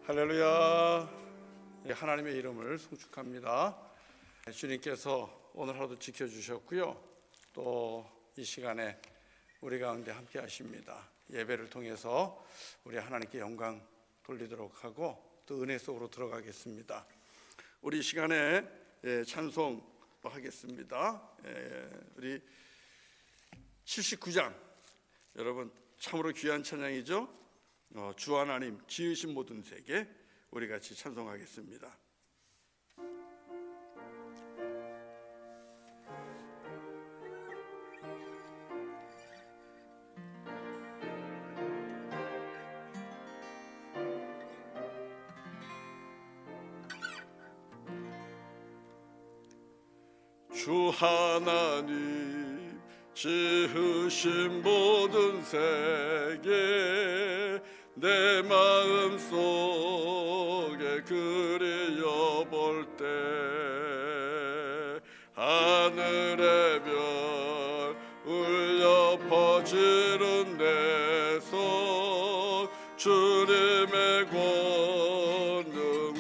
할렐루야. 하나님의 이름을 송축합니다. 주님께서 오늘 하루도 지켜주셨고요, 또 이 시간에 우리 가운데 함께 하십니다. 예배를 통해서 우리 하나님께 영광 돌리도록 하고 또 은혜 속으로 들어가겠습니다. 우리 이 시간에 찬송하겠습니다. 우리 79장, 여러분 참으로 귀한 찬양이죠. 주 하나님 지으신 모든 세계, 우리 같이 찬송하겠습니다. 주 하나님 지으신 모든 세계, 내 마음 속에 그리워볼 때 하늘의 별 울려 퍼지는 내 손, 주님의 권능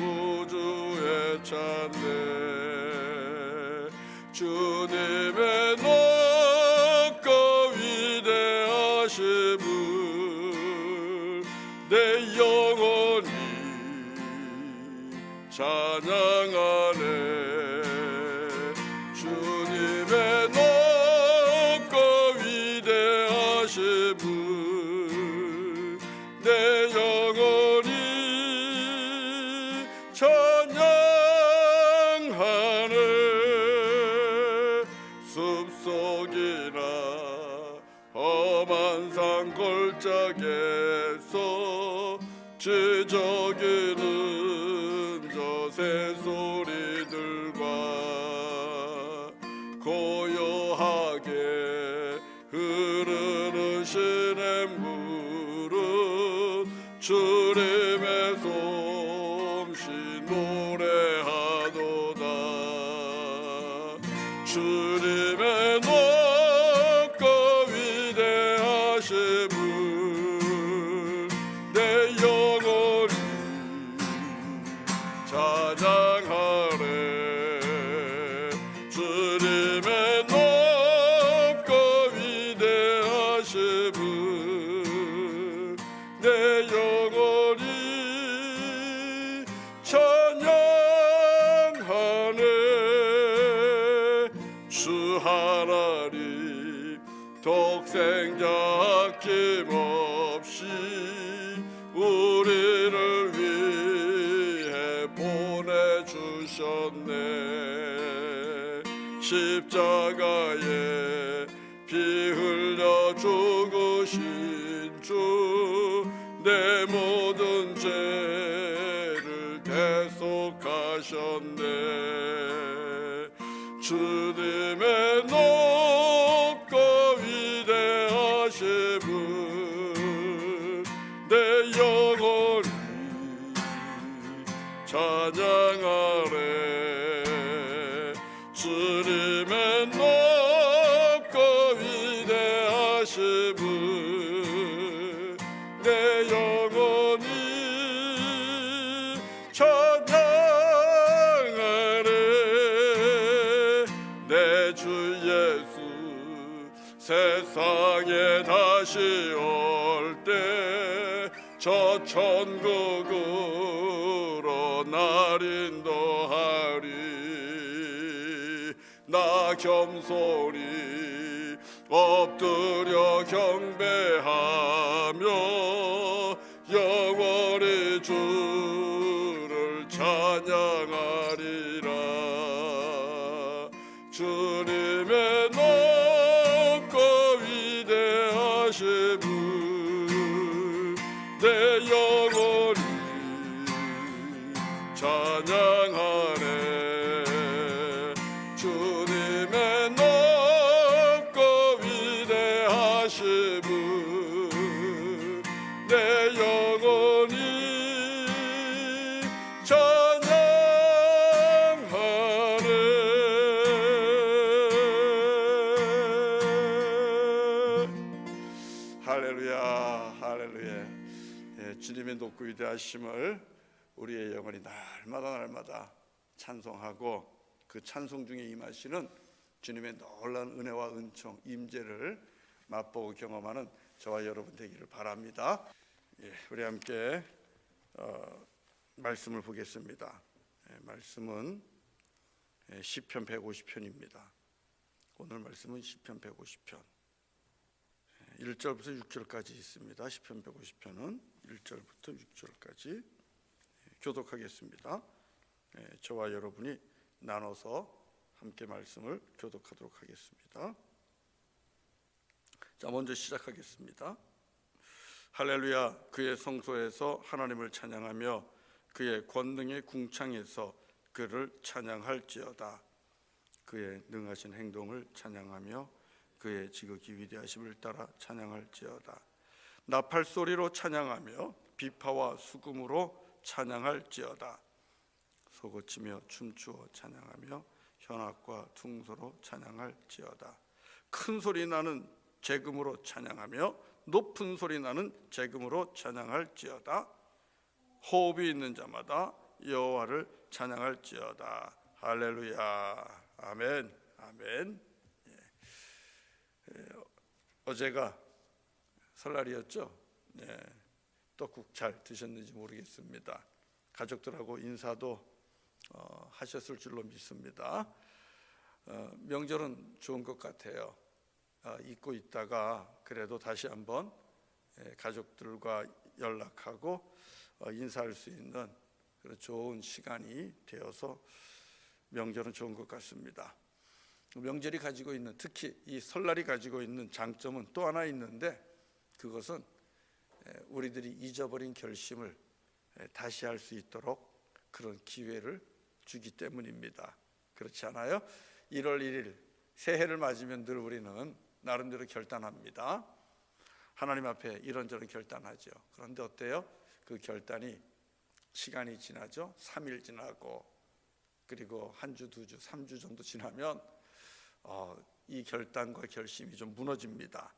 우주에 찬네. 주님의 높고 위대하심을 내 영혼이 찬양하네. 주님의 높고 위대하심을 내 영혼이 찬양하네. 숲속이나 험한 산 골짜기에서 지저귀는 저 새소리들과 고요하게 흐르는 시냇물은 주님의 솜씨 노래하도다. 주님의 높고 위대하심을 내 영혼이 찬양하네. 주님의 높고 위대하심을 내 영혼이 찬양하네. 주 하나님 독생자 아낌없이 우리를 위해 보내주셨네. 십자가에 피 흘려 죽으신 주, 내 모든 죄를 대속하셨네. 주님의 높고 위대하심을 내 영혼이 찬양하네. 주님의 높고 위대하심을 내 영혼이 찬양하네. 내 주 예수 세상에 다시 올 때 저 천국으로 날 인도하리. 나 겸손히 엎드려 경배하며 영원히 주를 찬양하리라. 주님의 높고 위대하심을 내 영혼이 찬양하네. 주님의 높고 위대하심을 내 영혼이 찬양하네. 할렐루야, 할렐루야. 주님의 높고 위대하심을 우리의 영혼이 날마다 찬송하고 그 찬송 중에 임하시는 주님의 놀라운 은혜와 은총, 임재를 맛보고 경험하는 저와 여러분 되기를 바랍니다. 우리 함께 말씀을 보겠습니다. 말씀은 시편 150편입니다. 오늘 말씀은 시편 150편 1절부터 6절까지 있습니다. 시편 150편은 1절부터 6절까지 교독하겠습니다. 저와 여러분이 나눠서 함께 말씀을 교독하도록 하겠습니다. 자, 먼저 시작하겠습니다. 할렐루야. 그의 성소에서 하나님을 찬양하며 그의 권능의 궁창에서 그를 찬양할지어다. 그의 능하신 행동을 찬양하며 그의 지극히 위대하심을 따라 찬양할지어다. 나팔 소리로 찬양하며 비파와 수금으로 찬양할지어다. 소고치며 춤추어 찬양하며 현악과 퉁소로 찬양할지어다. 큰 소리 나는 재금으로 찬양하며 높은 소리 나는 재금으로 찬양할지어다. 호흡이 있는 자마다 여호와를 찬양할지어다. 할렐루야. 아멘. 아멘. 어제가 설날이었죠. 떡국 잘 드셨는지 모르겠습니다. 가족들하고 인사도 하셨을 줄로 믿습니다. 명절은 좋은 것 같아요. 잊고 있다가 그래도 다시 한번 가족들과 연락하고 인사할 수 있는 그런 좋은 시간이 되어서 명절은 좋은 것 같습니다. 명절이 가지고 있는, 특히 이 설날이 가지고 있는 장점은 또 하나 있는데, 그것은 우리들이 잊어버린 결심을 다시 할 수 있도록 그런 기회를 주기 때문입니다. 그렇지 않아요? 1월 1일 새해를 맞으면 늘 우리는 나름대로 결단합니다. 하나님 앞에 이런저런 결단하죠. 그런데 어때요? 그 결단이 시간이 지나죠. 3일 지나고 그리고 한 주, 2주, 3주 정도 지나면 이 결단과 결심이 좀 무너집니다.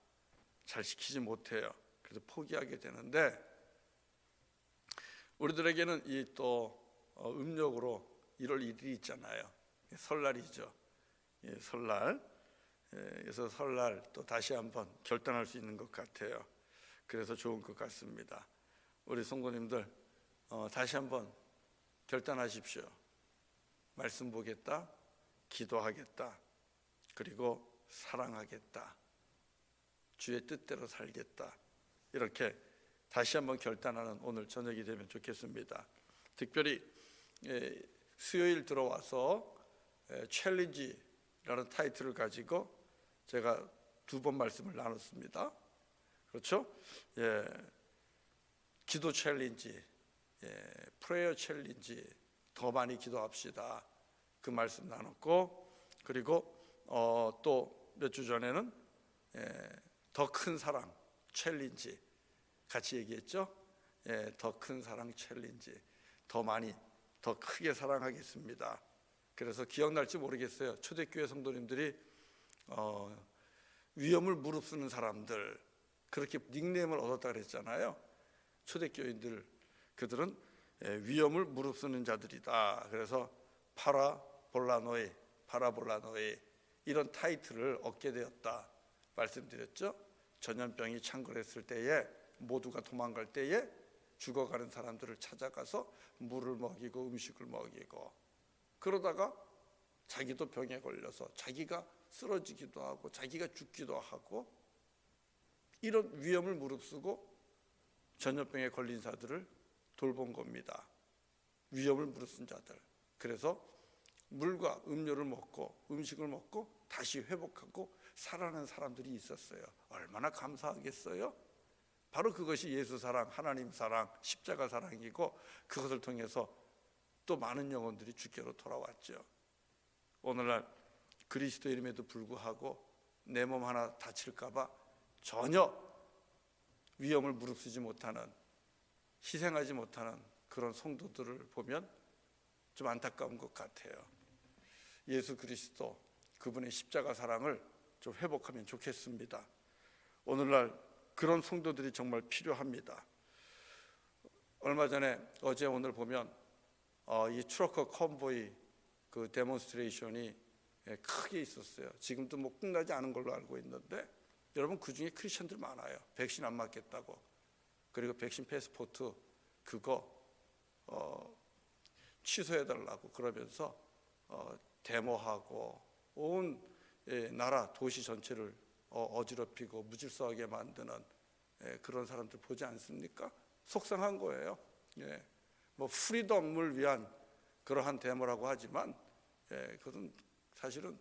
잘 지키지 못해요. 그래서 포기하게 되는데, 우리들에게는 이 또 음력으로 1월 1일이 있잖아요. 설날이죠. 설날. 그래서 설날 또 다시 한번 결단할 수 있는 것 같아요. 그래서 좋은 것 같습니다. 우리 성도님들 다시 한번 결단하십시오. 말씀 보겠다, 기도하겠다, 그리고 사랑하겠다, 주의 뜻대로 살겠다, 이렇게 다시 한번 결단하는 오늘 저녁이 되면 좋겠습니다. 특별히 수요일 들어와서 챌린지라는 타이틀을 가지고 제가 2번 말씀을 나눴습니다. 그렇죠? 기도 챌린지, 프레이어 챌린지, 더 많이 기도합시다. 그 말씀 나눴고, 그리고 또 몇 주 전에는 더 큰 사랑 챌린지 같이 얘기했죠. 더 큰 사랑 챌린지, 더 많이 더 크게 사랑하겠습니다. 그래서 기억날지 모르겠어요. 초대교회 성도님들이 위험을 무릅쓰는 사람들, 그렇게 닉네임을 얻었다 그랬잖아요. 초대교인들, 그들은 위험을 무릅쓰는 자들이다. 그래서 파라볼라노에 이런 타이틀을 얻게 되었다 말씀드렸죠. 전염병이 창궐했을 때에, 모두가 도망갈 때에 죽어가는 사람들을 찾아가서 물을 먹이고 음식을 먹이고, 그러다가 자기도 병에 걸려서 자기가 쓰러지기도 하고 자기가 죽기도 하고, 이런 위험을 무릅쓰고 전염병에 걸린 자들을 돌본 겁니다. 위험을 무릅쓴 자들. 그래서 물과 음료를 먹고 음식을 먹고 다시 회복하고 살아나는 사람들이 있었어요. 얼마나 감사하겠어요? 바로 그것이 예수 사랑, 하나님 사랑, 십자가 사랑이고, 그것을 통해서 또 많은 영혼들이 주께로 돌아왔죠. 오늘날 그리스도 이름에도 불구하고 내 몸 하나 다칠까 봐 전혀 위험을 무릅쓰지 못하는, 희생하지 못하는 그런 성도들을 보면 좀 안타까운 것 같아요. 예수 그리스도, 그분의 십자가 사랑을 좀 회복하면 좋겠습니다. 오늘날 그런 성도들이 정말 필요합니다. 얼마 전에 어제 오늘 보면 이 트러커 컨보이 그 데몬스트레이션이 크게 있었어요. 지금도 뭐 끝나지 않은 걸로 알고 있는데 여러분 그 중에 크리스천들 많아요. 백신 안 맞겠다고. 그리고 백신 패스포트 그거 취소해달라고 그러면서 데모하고 온 나라 도시 전체를 어지럽히고 무질서하게 만드는 그런 사람들 보지 않습니까? 속상한 거예요. 뭐 프리덤을 위한 그러한 데모라고 하지만 그것은 사실은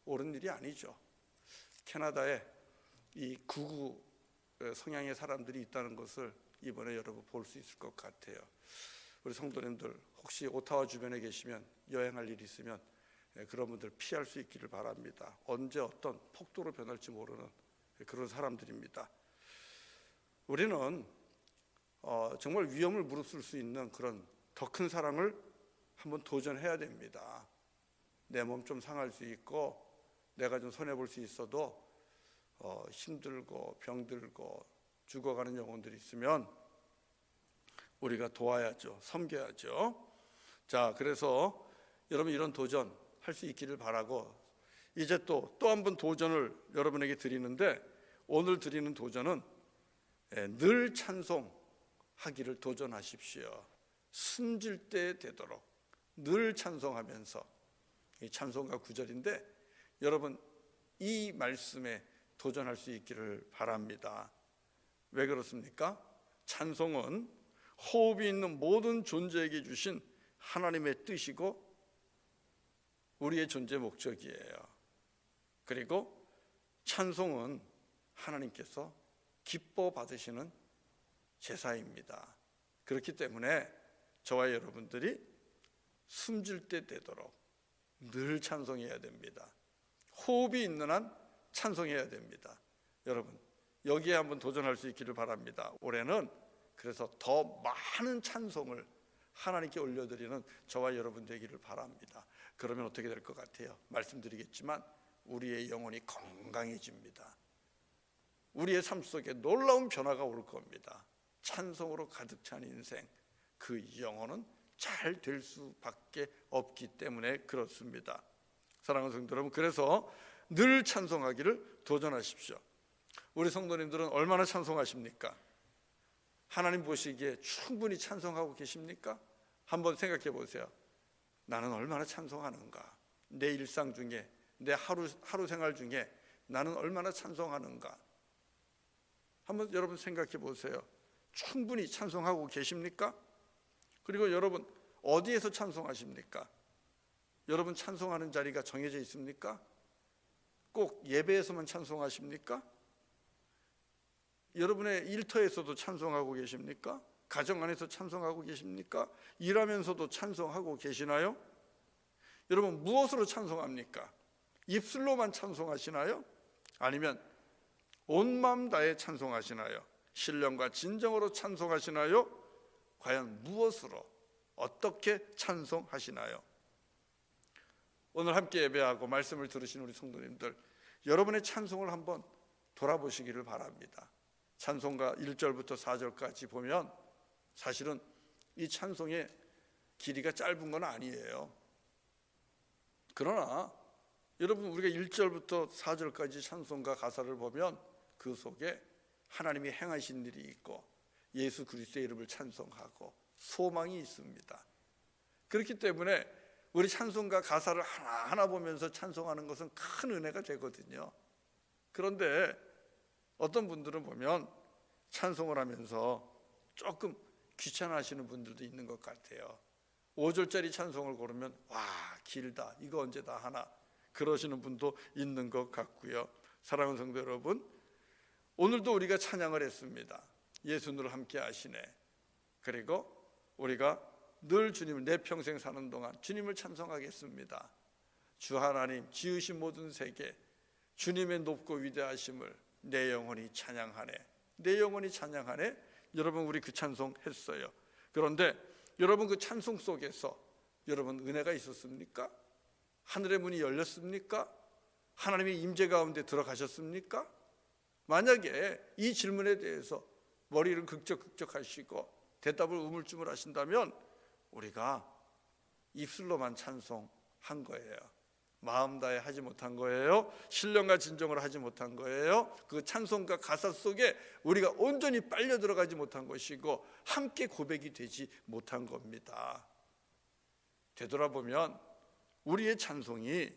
옳은 일이 아니죠. 캐나다에 이 극우 성향의 사람들이 있다는 것을 이번에 여러분 볼 수 있을 것 같아요. 우리 성도님들 혹시 오타와 주변에 계시면 여행할 일이 있으면 그런 분들 피할 수 있기를 바랍니다. 언제 어떤 폭도로 변할지 모르는 그런 사람들입니다. 우리는 정말 위험을 무릅쓸 수 있는 그런 더 큰 사랑을 한번 도전해야 됩니다. 내 몸 좀 상할 수 있고 내가 좀 손해볼 수 있어도 힘들고 병들고 죽어가는 영혼들이 있으면 우리가 도와야죠. 섬겨야죠. 자, 그래서 여러분 이런 도전 할 수 있기를 바라고 이제 또 한 번 도전을 여러분에게 드리는데 오늘 드리는 도전은 늘 찬송하기를 도전하십시오. 숨질 때 되도록 늘 찬송하면서 이 찬송가 구절인데 여러분 이 말씀에 도전할 수 있기를 바랍니다. 왜 그렇습니까? 찬송은 호흡이 있는 모든 존재에게 주신 하나님의 뜻이고 우리의 존재 목적이에요. 그리고 찬송은 하나님께서 기뻐 받으시는 제사입니다. 그렇기 때문에 저와 여러분들이 숨질 때 되도록 늘 찬송해야 됩니다. 호흡이 있는 한 찬송해야 됩니다. 여러분 여기에 한번 도전할 수 있기를 바랍니다. 올해는 그래서 더 많은 찬송을 하나님께 올려드리는 저와 여러분 되기를 바랍니다. 그러면 어떻게 될 것 같아요? 말씀드리겠지만 우리의 영혼이 건강해집니다. 우리의 삶 속에 놀라운 변화가 올 겁니다. 찬송으로 가득 찬 인생, 그 영혼은 잘 될 수밖에 없기 때문에 그렇습니다. 사랑하는 성도 여러분, 그래서 늘 찬송하기를 도전하십시오. 우리 성도님들은 얼마나 찬송하십니까? 하나님 보시기에 충분히 찬송하고 계십니까? 한번 생각해 보세요. 나는 얼마나 찬송하는가? 내 일상 중에, 내 하루 생활 중에 나는 얼마나 찬송하는가? 한번 여러분 생각해 보세요. 충분히 찬송하고 계십니까? 그리고 여러분 어디에서 찬송하십니까? 여러분 찬송하는 자리가 정해져 있습니까? 꼭 예배에서만 찬송하십니까? 여러분의 일터에서도 찬송하고 계십니까? 가정 안에서 찬송하고 계십니까? 일하면서도 찬송하고 계시나요? 여러분 무엇으로 찬송합니까? 입술로만 찬송하시나요? 아니면 온 마음 다해 찬송하시나요? 신령과 진정으로 찬송하시나요? 과연 무엇으로 어떻게 찬송하시나요? 오늘 함께 예배하고 말씀을 들으신 우리 성도님들, 여러분의 찬송을 한번 돌아보시기를 바랍니다. 찬송가 1절부터 4절까지 보면 사실은 이 찬송의 길이가 짧은 건 아니에요. 그러나 여러분 우리가 1절부터 4절까지 찬송가 가사를 보면 그 속에 하나님이 행하신 일이 있고 예수 그리스도의 이름을 찬송하고 소망이 있습니다. 그렇기 때문에 우리 찬송가 가사를 하나하나 보면서 찬송하는 것은 큰 은혜가 되거든요. 그런데 어떤 분들은 보면 찬송을 하면서 조금 귀찮아하시는 분들도 있는 것 같아요. 5절짜리 찬송을 고르면 와 길다, 이거 언제 다 하나, 그러시는 분도 있는 것 같고요. 사랑하는 성도 여러분, 오늘도 우리가 찬양을 했습니다. 예수 늘 함께 하시네. 그리고 우리가 늘 주님을 내 평생 사는 동안 주님을 찬송하겠습니다. 주 하나님 지으신 모든 세계 주님의 높고 위대하심을 내 영혼이 찬양하네, 내 영혼이 찬양하네. 여러분 우리 그 찬송 했어요. 그런데 여러분 그 찬송 속에서 여러분 은혜가 있었습니까? 하늘의 문이 열렸습니까? 하나님의 임재 가운데 들어가셨습니까? 만약에 이 질문에 대해서 머리를 극적극적 하시고 대답을 우물쭈물 하신다면 우리가 입술로만 찬송한 거예요. 마음 다해 하지 못한 거예요. 신령과 진정으로 하지 못한 거예요. 그 찬송과 가사 속에 우리가 온전히 빨려 들어가지 못한 것이고 함께 고백이 되지 못한 겁니다. 되돌아보면 우리의 찬송이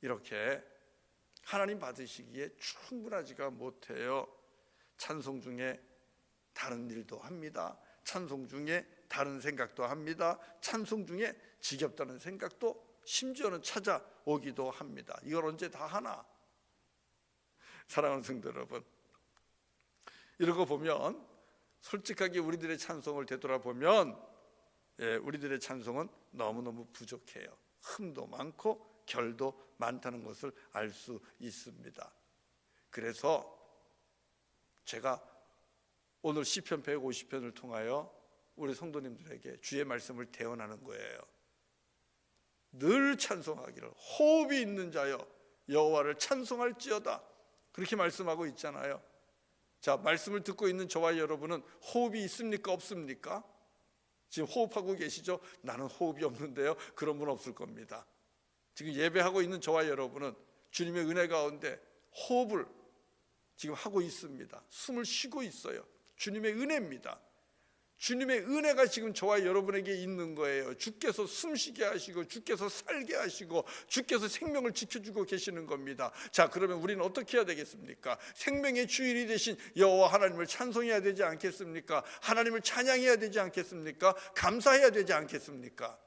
이렇게 하나님 받으시기에 충분하지가 못해요. 찬송 중에 다른 일도 합니다. 찬송 중에 다른 생각도 합니다. 찬송 중에 지겹다는 생각도 심지어는 찾아오기도 합니다. 이걸 언제 다 하나? 사랑하는 성도 여러분, 이러고 보면 솔직하게 우리들의 찬송을 되돌아보면 우리들의 찬송은 너무너무 부족해요. 흠도 많고 결도 많다는 것을 알 수 있습니다. 그래서 제가 오늘 시편 150편을 통하여 우리 성도님들에게 주의 말씀을 대언하는 거예요. 늘 찬송하기를, 호흡이 있는 자여 여호와를 찬송할지어다, 그렇게 말씀하고 있잖아요. 자, 말씀을 듣고 있는 저와 여러분은 호흡이 있습니까 없습니까? 지금 호흡하고 계시죠? 나는 호흡이 없는데요. 그런 분 없을 겁니다. 지금 예배하고 있는 저와 여러분은 주님의 은혜 가운데 호흡을 지금 하고 있습니다. 숨을 쉬고 있어요. 주님의 은혜입니다. 주님의 은혜가 지금 저와 여러분에게 있는 거예요. 주께서 숨쉬게 하시고 주께서 살게 하시고 주께서 생명을 지켜주고 계시는 겁니다. 자, 그러면 우리는 어떻게 해야 되겠습니까? 생명의 주인이 되신 여호와 하나님을 찬송해야 되지 않겠습니까? 하나님을 찬양해야 되지 않겠습니까? 감사해야 되지 않겠습니까?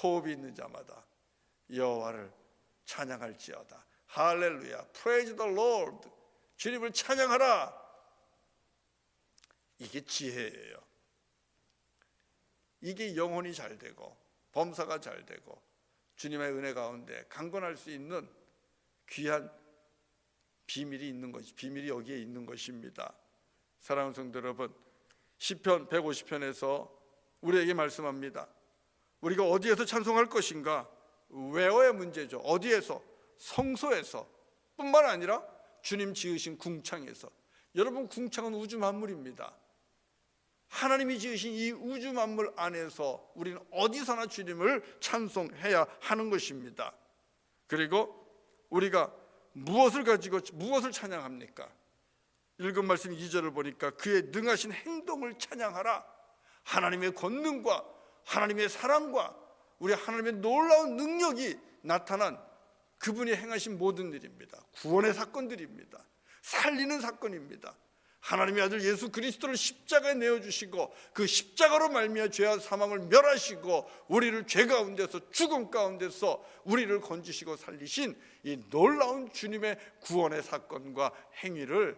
호흡이 있는 자마다 여호와를 찬양할지어다. 할렐루야, praise the Lord. 주님을 찬양하라. 이게 지혜예요. 이게 영혼이 잘 되고 범사가 잘 되고 주님의 은혜 가운데 강건할 수 있는 귀한 비밀이 있는 것이, 비밀이 여기에 있는 것입니다. 사랑하는 성도 여러분, 시편 150편에서 우리에게 말씀합니다. 우리가 어디에서 찬송할 것인가? 웨어의 문제죠. 어디에서? 성소에서 뿐만 아니라 주님 지으신 궁창에서. 여러분, 궁창은 우주 만물입니다. 하나님이 지으신 이 우주 만물 안에서 우리는 어디서나 주님을 찬송해야 하는 것입니다. 그리고 우리가 무엇을 가지고 무엇을 찬양합니까? 읽은 말씀 2절을 보니까 그의 능하신 행동을 찬양하라. 하나님의 권능과 하나님의 사랑과 우리 하나님의 놀라운 능력이 나타난 그분이 행하신 모든 일입니다. 구원의 사건들입니다. 살리는 사건입니다. 하나님의 아들 예수 그리스도를 십자가에 내어주시고 그 십자가로 말미암아 죄와 사망을 멸하시고 우리를 죄 가운데서, 죽음 가운데서 우리를 건지시고 살리신 이 놀라운 주님의 구원의 사건과 행위를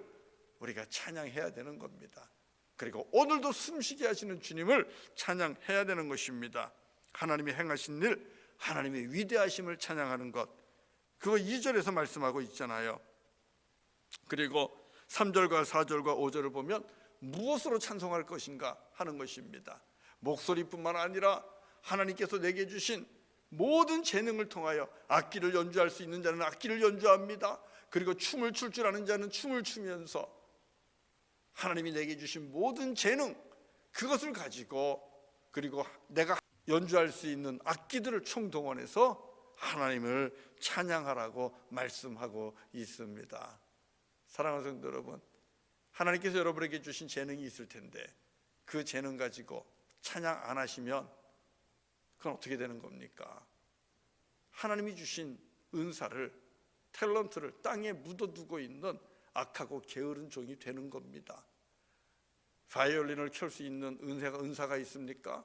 우리가 찬양해야 되는 겁니다. 그리고 오늘도 숨쉬게 하시는 주님을 찬양해야 되는 것입니다. 하나님이 행하신 일, 하나님의 위대하심을 찬양하는 것, 그거 2절에서 말씀하고 있잖아요. 그리고 3절과 4절과 5절을 보면 무엇으로 찬송할 것인가 하는 것입니다. 목소리뿐만 아니라 하나님께서 내게 주신 모든 재능을 통하여 악기를 연주할 수 있는 자는 악기를 연주합니다. 그리고 춤을 출 줄 아는 자는 춤을 추면서 하나님이 내게 주신 모든 재능, 그것을 가지고 그리고 내가 연주할 수 있는 악기들을 총동원해서 하나님을 찬양하라고 말씀하고 있습니다. 사랑하는 성도 여러분, 하나님께서 여러분에게 주신 재능이 있을 텐데 그 재능 가지고 찬양 안 하시면 그건 어떻게 되는 겁니까? 하나님이 주신 은사를, 탤런트를 땅에 묻어두고 있는 악하고 게으른 종이 되는 겁니다. 바이올린을 켤 수 있는 은사가 있습니까?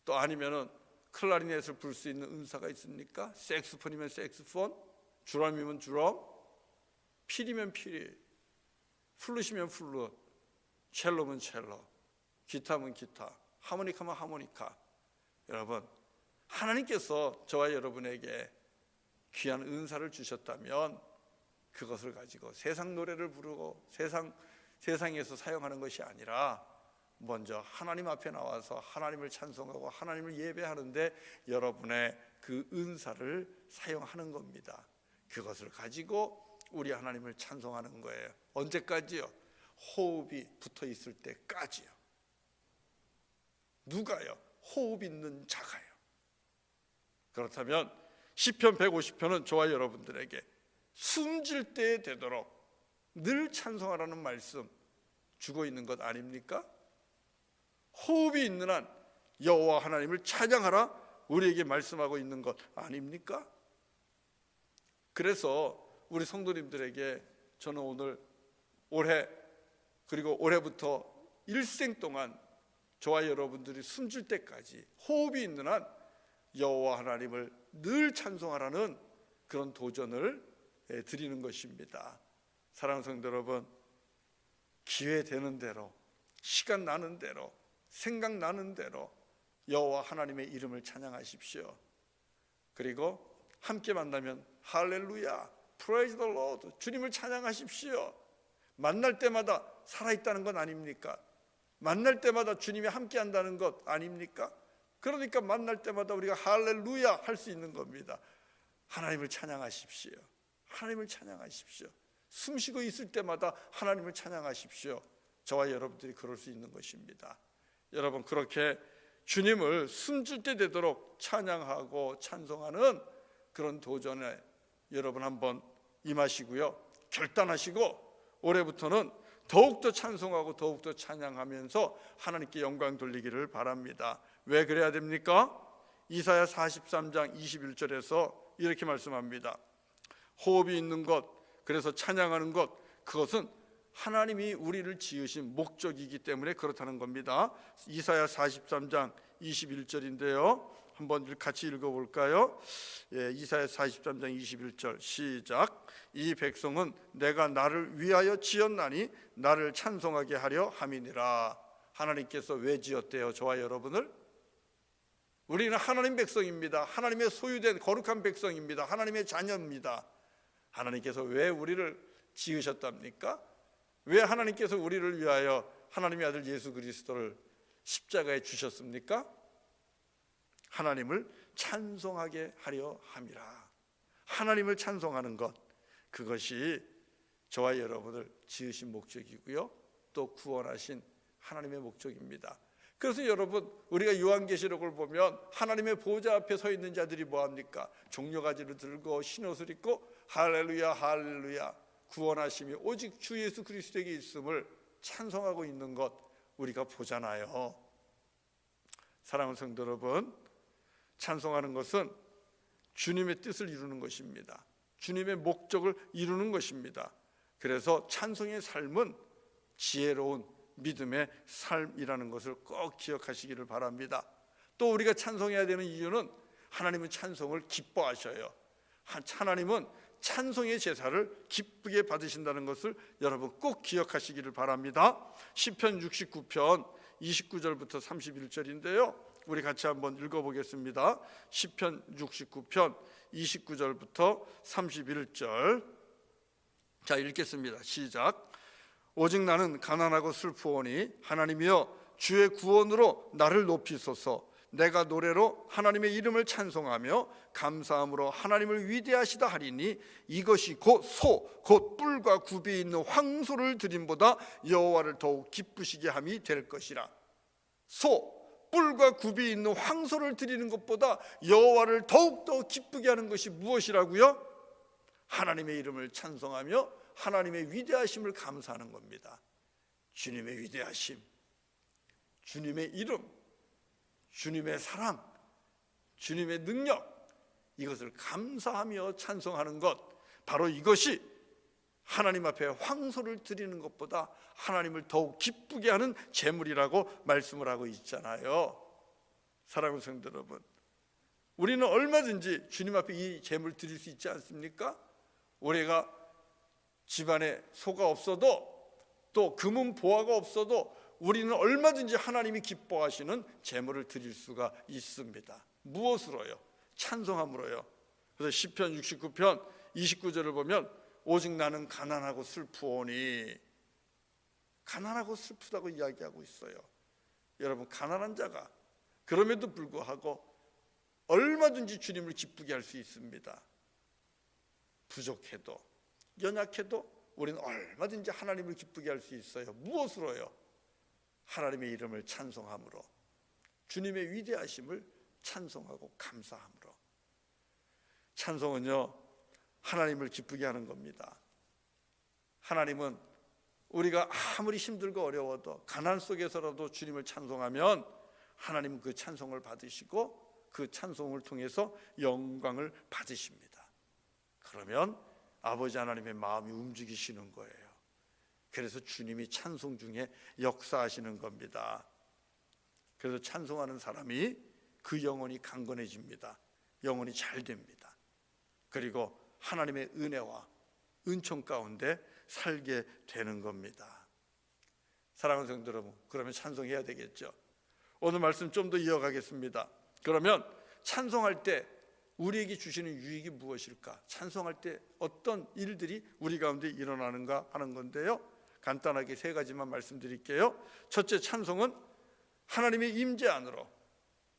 또 아니면은 클라리넷을 불 수 있는 은사가 있습니까? 색스폰이면 색스폰, 드럼이면 드럼, 필이면 필, 플룻이면 플룻, 첼로면 첼로, 기타면 기타, 하모니카면 하모니카. 여러분, 하나님께서 저와 여러분에게 귀한 은사를 주셨다면 그것을 가지고 세상 노래를 부르고 세상에서 사용하는 것이 아니라 먼저 하나님 앞에 나와서 하나님을 찬송하고 하나님을 예배하는데 여러분의 그 은사를 사용하는 겁니다. 그것을 가지고 우리 하나님을 찬송하는 거예요. 언제까지요? 호흡이 붙어 있을 때까지요. 누가요? 호흡 있는 자가요. 그렇다면 시편 150편은 저와 여러분들에게 숨질 때 되도록 늘 찬송하라는 말씀 주고 있는 것 아닙니까? 호흡이 있는 한 여호와 하나님을 찬양하라 우리에게 말씀하고 있는 것 아닙니까? 그래서 우리 성도님들에게 저는 오늘 올해 그리고 올해부터 일생 동안 저와 여러분들이 숨질 때까지 호흡이 있는 한 여호와 하나님을 늘 찬송하라는 그런 도전을 드리는 것입니다. 사랑하는 성도 여러분, 기회 되는 대로, 시간 나는 대로, 생각나는 대로 여호와 하나님의 이름을 찬양하십시오. 그리고 함께 만나면 할렐루야, 프레이즈 더 로드, 주님을 찬양하십시오. 만날 때마다 살아있다는 건 아닙니까? 만날 때마다 주님이 함께 한다는 것 아닙니까? 그러니까 만날 때마다 우리가 할렐루야 할 수 있는 겁니다. 하나님을 찬양하십시오. 하나님을 찬양하십시오. 숨쉬고 있을 때마다 하나님을 찬양하십시오. 저와 여러분들이 그럴 수 있는 것입니다. 여러분, 그렇게 주님을 숨질 때 되도록 찬양하고 찬송하는 그런 도전에 여러분 한번 임하시고요, 결단하시고 올해부터는 더욱더 찬송하고 더욱더 찬양하면서 하나님께 영광 돌리기를 바랍니다. 왜 그래야 됩니까? 이사야 43장 21절에서 이렇게 말씀합니다. 호흡이 있는 것, 그래서 찬양하는 것, 그것은 하나님이 우리를 지으신 목적이기 때문에 그렇다는 겁니다. 이사야 43장 21절인데요 한번 같이 읽어볼까요? 이사야 43장 21절 시작. 이 백성은 내가 나를 위하여 지었나니 나를 찬송하게 하려 함이니라. 하나님께서 왜 지었대요? 저와 여러분을? 우리는 하나님 백성입니다. 하나님의 소유된 거룩한 백성입니다. 하나님의 자녀입니다. 하나님께서 왜 우리를 지으셨답니까? 왜 하나님께서 우리를 위하여 하나님의 아들 예수 그리스도를 십자가에 주셨습니까? 하나님을 찬송하게 하려 함이라. 하나님을 찬송하는 것, 그것이 저와 여러분을 지으신 목적이고요, 또 구원하신 하나님의 목적입니다. 그래서 여러분, 우리가 요한계시록을 보면 하나님의 보좌 앞에 서 있는 자들이 뭐합니까? 종려가지를 들고 흰옷을 입고 할렐루야 할렐루야, 구원하심이 오직 주 예수 그리스도에게 있음을 찬송하고 있는 것 우리가 보잖아요. 사랑하는 성도 여러분, 찬송하는 것은 주님의 뜻을 이루는 것입니다. 주님의 목적을 이루는 것입니다. 그래서 찬송의 삶은 지혜로운 믿음의 삶이라는 것을 꼭 기억하시기를 바랍니다. 또 우리가 찬송해야 되는 이유는 하나님은 찬송을 기뻐하셔요. 하나님은 찬송의 제사를 기쁘게 받으신다는 것을 여러분 꼭 기억하시기를 바랍니다. 시편 69편 29절부터 31절인데요 우리 같이 한번 읽어보겠습니다. 시편 69편 29절부터 31절. 자, 읽겠습니다. 시작. 오직 나는 가난하고 슬프오니 하나님이여 주의 구원으로 나를 높이소서. 내가 노래로 하나님의 이름을 찬송하며 감사함으로 하나님을 위대하시다 하리니 이것이 곧 뿔과 굽이 있는 황소를 드림보다 여호와를 더욱 기쁘시게 함이 될 것이라. 뿔과 굽이 있는 황소를 드리는 것보다 여호와를 더욱더 기쁘게 하는 것이 무엇이라고요? 하나님의 이름을 찬송하며 하나님의 위대하심을 감사하는 겁니다. 주님의 위대하심, 주님의 이름, 주님의 사랑, 주님의 능력, 이것을 감사하며 찬송하는 것, 바로 이것이 하나님 앞에 황소를 드리는 것보다 하나님을 더욱 기쁘게 하는 제물이라고 말씀을 하고 있잖아요. 사랑하는 성도 여러분, 우리는 얼마든지 주님 앞에 이 제물 드릴 수 있지 않습니까? 우리가 집안에 소가 없어도, 또 금은 보화가 없어도 우리는 얼마든지 하나님이 기뻐하시는 제물을 드릴 수가 있습니다. 무엇으로요? 찬송함으로요. 그래서 시편 69편 29절을 보면 오직 나는 가난하고 슬프오니, 가난하고 슬프다고 이야기하고 있어요. 여러분, 가난한 자가 그럼에도 불구하고 얼마든지 주님을 기쁘게 할 수 있습니다. 부족해도 연약해도 우리는 얼마든지 하나님을 기쁘게 할 수 있어요. 무엇으로요? 하나님의 이름을 찬송함으로, 주님의 위대하심을 찬송하고 감사함으로. 찬송은요, 하나님을 기쁘게 하는 겁니다. 하나님은 우리가 아무리 힘들고 어려워도 가난 속에서라도 주님을 찬송하면 하나님은 그 찬송을 받으시고 그 찬송을 통해서 영광을 받으십니다. 그러면 아버지 하나님의 마음이 움직이시는 거예요. 그래서 주님이 찬송 중에 역사하시는 겁니다. 그래서 찬송하는 사람이 그 영혼이 강건해집니다. 영혼이 잘 됩니다. 그리고 하나님의 은혜와 은총 가운데 살게 되는 겁니다. 사랑하는 성도 여러분, 그러면 찬송해야 되겠죠. 오늘 말씀 좀 더 이어가겠습니다. 그러면 찬송할 때 우리에게 주시는 유익이 무엇일까? 찬송할 때 어떤 일들이 우리 가운데 일어나는가 하는 건데요, 간단하게 세 가지만 말씀드릴게요. 첫째, 찬송은 하나님의 임재 안으로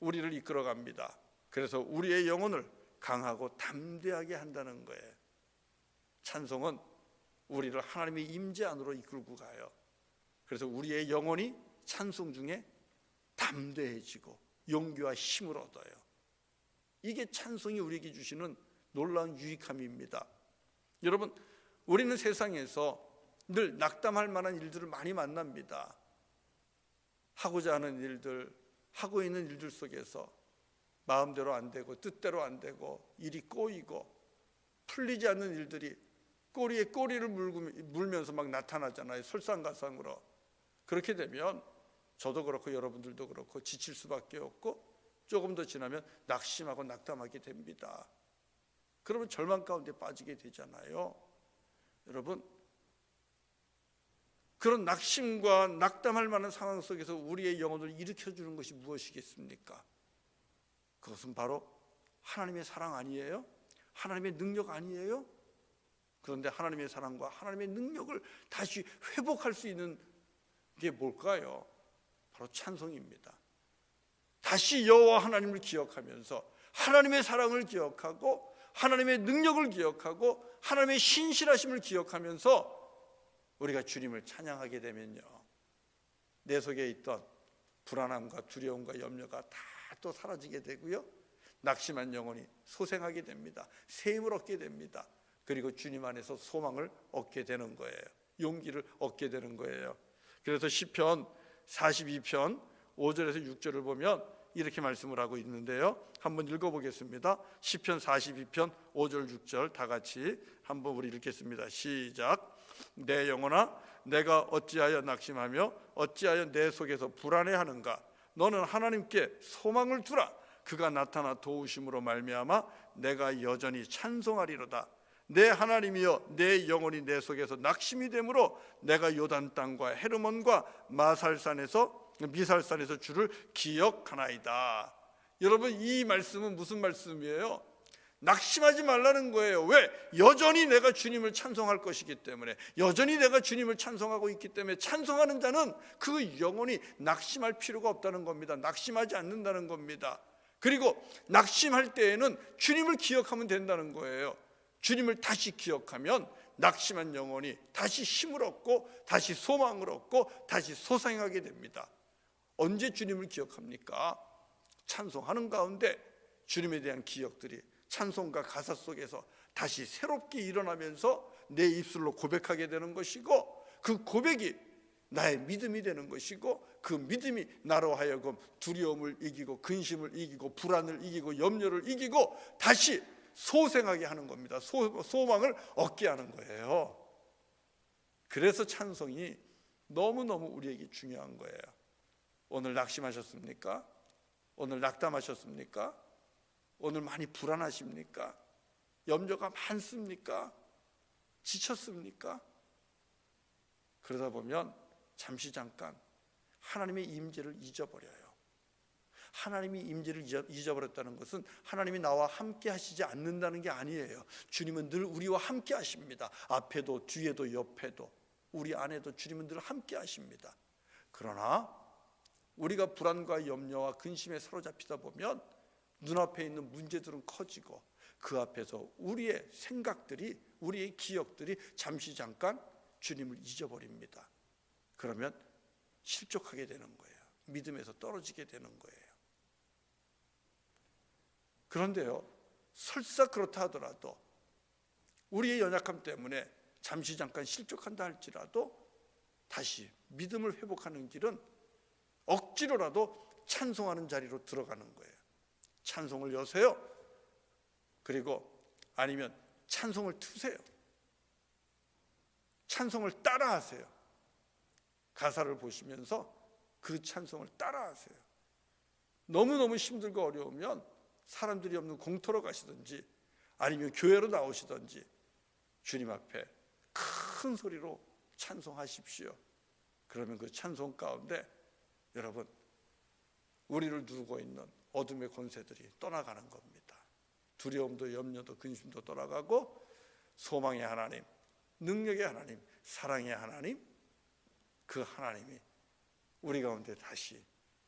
우리를 이끌어갑니다. 그래서 우리의 영혼을 강하고 담대하게 한다는 거예요. 찬송은 우리를 하나님의 임재 안으로 이끌고 가요. 그래서 우리의 영혼이 찬송 중에 담대해지고 용기와 힘을 얻어요. 이게 찬송이 우리에게 주시는 놀라운 유익함입니다. 여러분, 우리는 세상에서 늘 낙담할 만한 일들을 많이 만납니다. 하고자 하는 일들, 하고 있는 일들 속에서 마음대로 안 되고 뜻대로 안 되고 일이 꼬이고 풀리지 않는 일들이 꼬리에 꼬리를 물면서 막 나타나잖아요. 설상가상으로. 그렇게 되면 저도 그렇고 여러분들도 그렇고 지칠 수밖에 없고 조금 더 지나면 낙심하고 낙담하게 됩니다. 그러면 절망 가운데 빠지게 되잖아요. 여러분, 그런 낙심과 낙담할 만한 상황 속에서 우리의 영혼을 일으켜주는 것이 무엇이겠습니까? 그것은 바로 하나님의 사랑 아니에요? 하나님의 능력 아니에요? 그런데 하나님의 사랑과 하나님의 능력을 다시 회복할 수 있는 게 뭘까요? 바로 찬송입니다. 다시 여호와 하나님을 기억하면서 하나님의 사랑을 기억하고 하나님의 능력을 기억하고 하나님의 신실하심을 기억하면서 우리가 주님을 찬양하게 되면요, 내 속에 있던 불안함과 두려움과 염려가 다 또 사라지게 되고요, 낙심한 영혼이 소생하게 됩니다. 새 힘을 얻게 됩니다. 그리고 주님 안에서 소망을 얻게 되는 거예요. 용기를 얻게 되는 거예요. 그래서 시편 42편 5절에서 6절을 보면 이렇게 말씀을 하고 있는데요, 한번 읽어보겠습니다. 시편 42편 5절 6절 다 같이 한번 우리 읽겠습니다. 시작. 내 영혼아, 내가 어찌하여 낙심하며 어찌하여 내 속에서 불안해하는가? 너는 하나님께 소망을 두라. 그가 나타나 도우심으로 말미암아 내가 여전히 찬송하리로다. 내 하나님이여, 내 영혼이 내 속에서 낙심이 되므로 내가 요단 땅과 헤르몬과 미살산에서 주를 기억하나이다. 여러분, 이 말씀은 무슨 말씀이에요? 낙심하지 말라는 거예요. 왜? 여전히 내가 주님을 찬송할 것이기 때문에, 여전히 내가 주님을 찬송하고 있기 때문에 찬송하는 자는 그 영혼이 낙심할 필요가 없다는 겁니다. 낙심하지 않는다는 겁니다. 그리고 낙심할 때에는 주님을 기억하면 된다는 거예요. 주님을 다시 기억하면 낙심한 영혼이 다시 힘을 얻고 다시 소망을 얻고 다시 소생하게 됩니다. 언제 주님을 기억합니까? 찬송하는 가운데 주님에 대한 기억들이 찬송가 가사 속에서 다시 새롭게 일어나면서 내 입술로 고백하게 되는 것이고, 그 고백이 나의 믿음이 되는 것이고, 그 믿음이 나로 하여금 두려움을 이기고 근심을 이기고 불안을 이기고 염려를 이기고 다시 소생하게 하는 겁니다. 소망을 얻게 하는 거예요. 그래서 찬송이 너무너무 우리에게 중요한 거예요. 오늘 낙심하셨습니까? 오늘 낙담하셨습니까? 오늘 많이 불안하십니까? 염려가 많습니까? 지쳤습니까? 그러다 보면 잠시 잠깐 하나님의 임재를 잊어버려요. 하나님이 임재를 잊어버렸다는 것은 하나님이 나와 함께 하시지 않는다는 게 아니에요. 주님은 늘 우리와 함께 하십니다. 앞에도 뒤에도 옆에도 우리 안에도 주님은 늘 함께 하십니다. 그러나 우리가 불안과 염려와 근심에 사로잡히다 보면 눈앞에 있는 문제들은 커지고 그 앞에서 우리의 생각들이, 우리의 기억들이 잠시 잠깐 주님을 잊어버립니다. 그러면 실족하게 되는 거예요. 믿음에서 떨어지게 되는 거예요. 그런데요, 설사 그렇다 하더라도 우리의 연약함 때문에 잠시 잠깐 실족한다 할지라도 다시 믿음을 회복하는 길은 억지로라도 찬송하는 자리로 들어가는 거예요. 찬송을 여세요. 그리고 아니면 찬송을 트세요. 찬송을 따라하세요. 가사를 보시면서 그 찬송을 따라하세요. 너무너무 힘들고 어려우면 사람들이 없는 공터로 가시든지 아니면 교회로 나오시든지 주님 앞에 큰 소리로 찬송하십시오. 그러면 그 찬송 가운데 여러분, 우리를 누르고 있는 어둠의 권세들이 떠나가는 겁니다. 두려움도 염려도 근심도 떠나가고 소망의 하나님, 능력의 하나님, 사랑의 하나님, 그 하나님이 우리 가운데 다시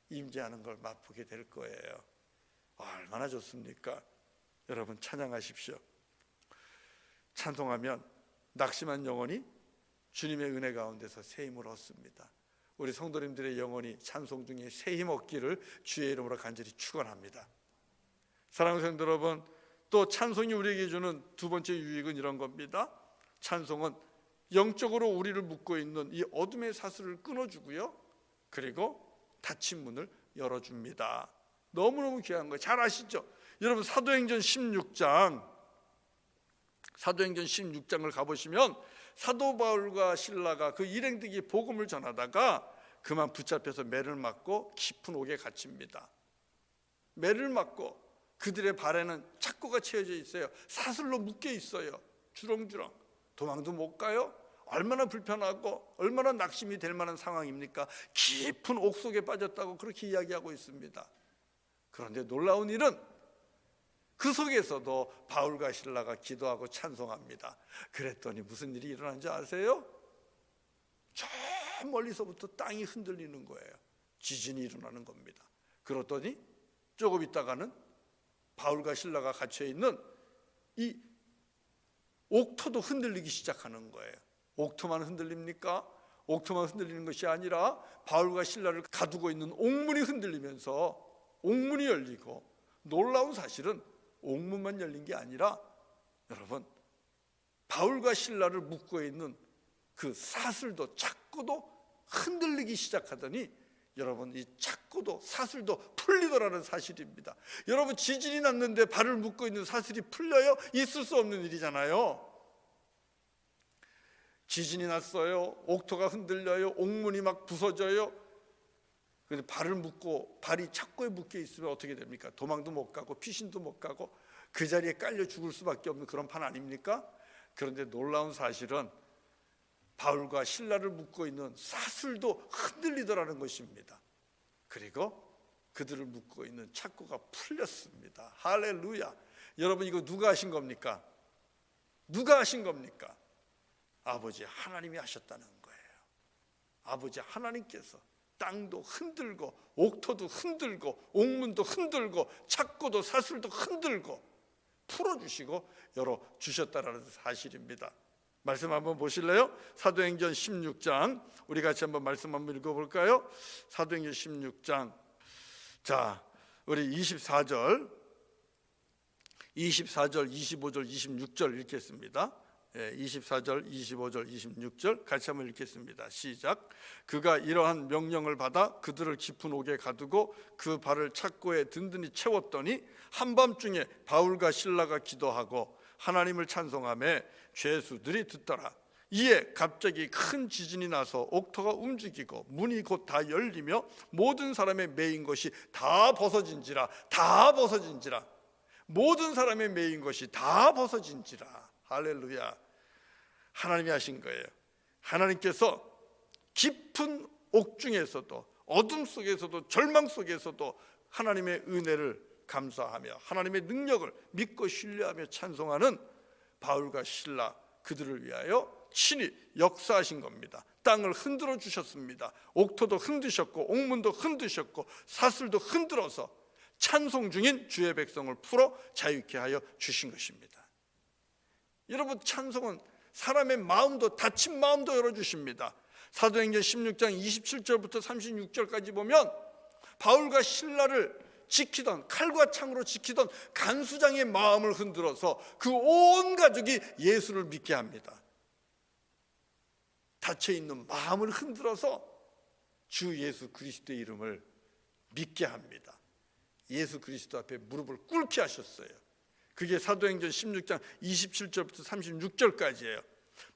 임재하는 걸 맛보게 될 거예요. 얼마나 좋습니까? 여러분, 찬양하십시오. 찬송하면 낙심한 영혼이 주님의 은혜 가운데서 새 힘을 얻습니다. 우리 성도님들의 영혼이 찬송 중에 새 힘 얻기를 주의 이름으로 간절히 축원합니다. 사랑하는 성도 여러분, 또 찬송이 우리에게 주는 두 번째 유익은 이런 겁니다. 찬송은 영적으로 우리를 묶고 있는 이 어둠의 사슬을 끊어주고요, 그리고 닫힌 문을 열어줍니다. 너무너무 귀한 거예요. 잘 아시죠? 여러분, 사도행전 16장을 가보시면 사도 바울과 실라가 그 일행들에게 복음을 전하다가 그만 붙잡혀서 매를 맞고 깊은 옥에 갇힙니다. 매를 맞고 그들의 발에는 착고가 채워져 있어요. 사슬로 묶여 있어요. 주렁주렁. 도망도 못 가요. 얼마나 불편하고 얼마나 낙심이 될 만한 상황입니까? 깊은 옥 속에 빠졌다고 그렇게 이야기하고 있습니다. 그런데 놀라운 일은 그 속에서도 바울과 실라가 기도하고 찬송합니다. 그랬더니 무슨 일이 일어난지 아세요? 저 멀리서부터 땅이 흔들리는 거예요. 지진이 일어나는 겁니다. 그렇더니 조금 있다가는 바울과 실라가 갇혀있는 이 옥토도 흔들리기 시작하는 거예요. 옥토만 흔들립니까? 옥토만 흔들리는 것이 아니라 바울과 실라를 가두고 있는 옥문이 흔들리면서 옥문이 열리고, 놀라운 사실은 옥문만 열린 게 아니라 여러분, 바울과 실라를 묶고 있는 그 사슬도 착고도 흔들리기 시작하더니 여러분, 이 착고도 사슬도 풀리더라는 사실입니다. 여러분, 지진이 났는데 발을 묶고 있는 사슬이 풀려요? 있을 수 없는 일이잖아요. 지진이 났어요. 옥토가 흔들려요. 옥문이 막 부서져요. 그런데 발을 묶고 발이 착고에 묶여 있으면 어떻게 됩니까? 도망도 못 가고 피신도 못 가고 그 자리에 깔려 죽을 수밖에 없는 그런 판 아닙니까? 그런데 놀라운 사실은 바울과 실라를 묶고 있는 사슬도 흔들리더라는 것입니다. 그리고 그들을 묶고 있는 착고가 풀렸습니다. 할렐루야. 여러분, 이거 누가 하신 겁니까? 누가 하신 겁니까? 아버지 하나님이 하셨다는 거예요. 아버지 하나님께서 땅도 흔들고 옥토도 흔들고 옥문도 흔들고 착고도 사슬도 흔들고 풀어주시고 열어주셨다는 사실입니다. 말씀 한번 보실래요? 사도행전 16장, 우리 같이 한번 말씀 한번 읽어볼까요? 사도행전 16장, 자, 우리 24절, 25절, 26절 읽겠습니다. 24절, 25절, 26절 같이 한번 읽겠습니다. 시작. 그가 이러한 명령을 받아 그들을 깊은 옥에 가두고 그 발을 착고에 든든히 채웠더니 한밤중에 바울과 실라가 기도하고 하나님을 찬송하며 죄수들이 듣더라. 이에 갑자기 큰 지진이 나서 옥토가 움직이고 문이 곧 다 열리며 모든 사람의 매인 것이 다 벗어진지라. 다 벗어진지라. 모든 사람의 매인 것이 다 벗어진지라. 할렐루야. 하나님이 하신 거예요. 하나님께서 깊은 옥 중에서도 어둠 속에서도 절망 속에서도 하나님의 은혜를 감사하며 하나님의 능력을 믿고 신뢰하며 찬송하는 바울과 실라, 그들을 위하여 친히 역사하신 겁니다. 땅을 흔들어 주셨습니다. 옥토도 흔드셨고 옥문도 흔드셨고 사슬도 흔들어서 찬송 중인 주의 백성을 풀어 자유케 하여 주신 것입니다. 여러분, 찬송은 사람의 마음도, 닫힌 마음도 열어주십니다. 사도행전 16장 27절부터 36절까지 보면 바울과 실라를 지키던, 칼과 창으로 지키던 간수장의 마음을 흔들어서 그 온 가족이 예수를 믿게 합니다. 닫혀있는 마음을 흔들어서 주 예수 그리스도의 이름을 믿게 합니다. 예수 그리스도 앞에 무릎을 꿇게 하셨어요. 그게 사도행전 16장 27절부터 36절까지예요.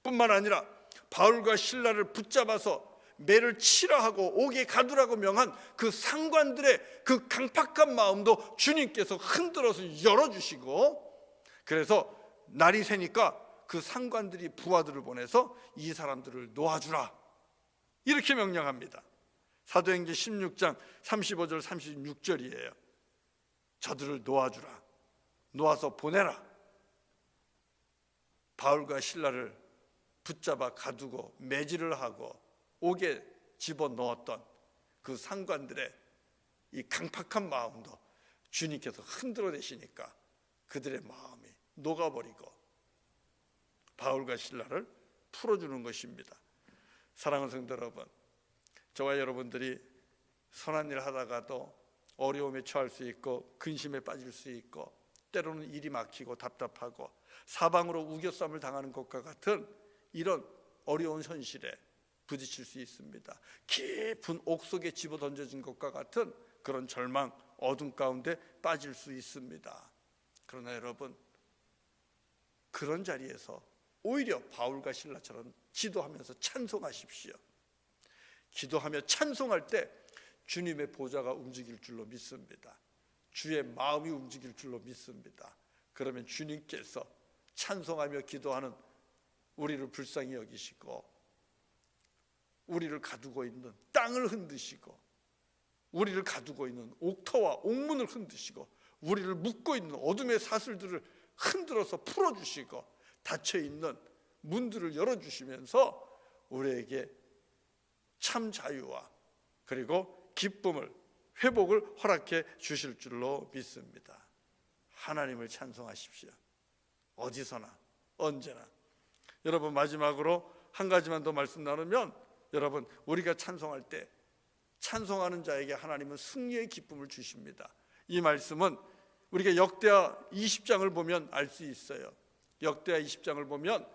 뿐만 아니라 바울과 실라를 붙잡아서 매를 치라 하고 옥에 가두라고 명한 그 상관들의 그 강팍한 마음도 주님께서 흔들어서 열어주시고, 그래서 날이 새니까 그 상관들이 부하들을 보내서 이 사람들을 놓아주라 이렇게 명령합니다. 사도행전 16장 35절 36절이에요. 저들을 놓아주라, 놓아서 보내라. 바울과 실라를 붙잡아 가두고 매질을 하고 옥에 집어넣었던 그 상관들의 이 강팍한 마음도 주님께서 흔들어내시니까 그들의 마음이 녹아버리고 바울과 실라를 풀어주는 것입니다. 사랑하는 성도 여러분, 저와 여러분들이 선한 일 하다가도 어려움에 처할 수 있고 근심에 빠질 수 있고 때로는 일이 막히고 답답하고 사방으로 우겨쌈을 당하는 것과 같은 이런 어려운 현실에 부딪힐 수 있습니다. 깊은 옥 속에 집어던져진 것과 같은 그런 절망, 어둠 가운데 빠질 수 있습니다. 그러나 여러분, 그런 자리에서 오히려 바울과 실라처럼 기도하면서 찬송하십시오. 기도하며 찬송할 때 주님의 보좌가 움직일 줄로 믿습니다. 주의 마음이 움직일 줄로 믿습니다. 그러면 주님께서 찬송하며 기도하는 우리를 불쌍히 여기시고 우리를 가두고 있는 땅을 흔드시고 우리를 가두고 있는 옥터와 옥문을 흔드시고 우리를 묶고 있는 어둠의 사슬들을 흔들어서 풀어주시고 닫혀있는 문들을 열어주시면서 우리에게 참 자유와 그리고 기쁨을, 회복을 허락해 주실 줄로 믿습니다. 하나님을 찬송하십시오. 어디서나 언제나. 여러분, 마지막으로 한 가지만 더 말씀 나누면, 여러분, 우리가 찬송할 때 찬송하는 자에게 하나님은 승리의 기쁨을 주십니다. 이 말씀은 우리가 역대하 20장을 보면 알 수 있어요. 역대하 20장을 보면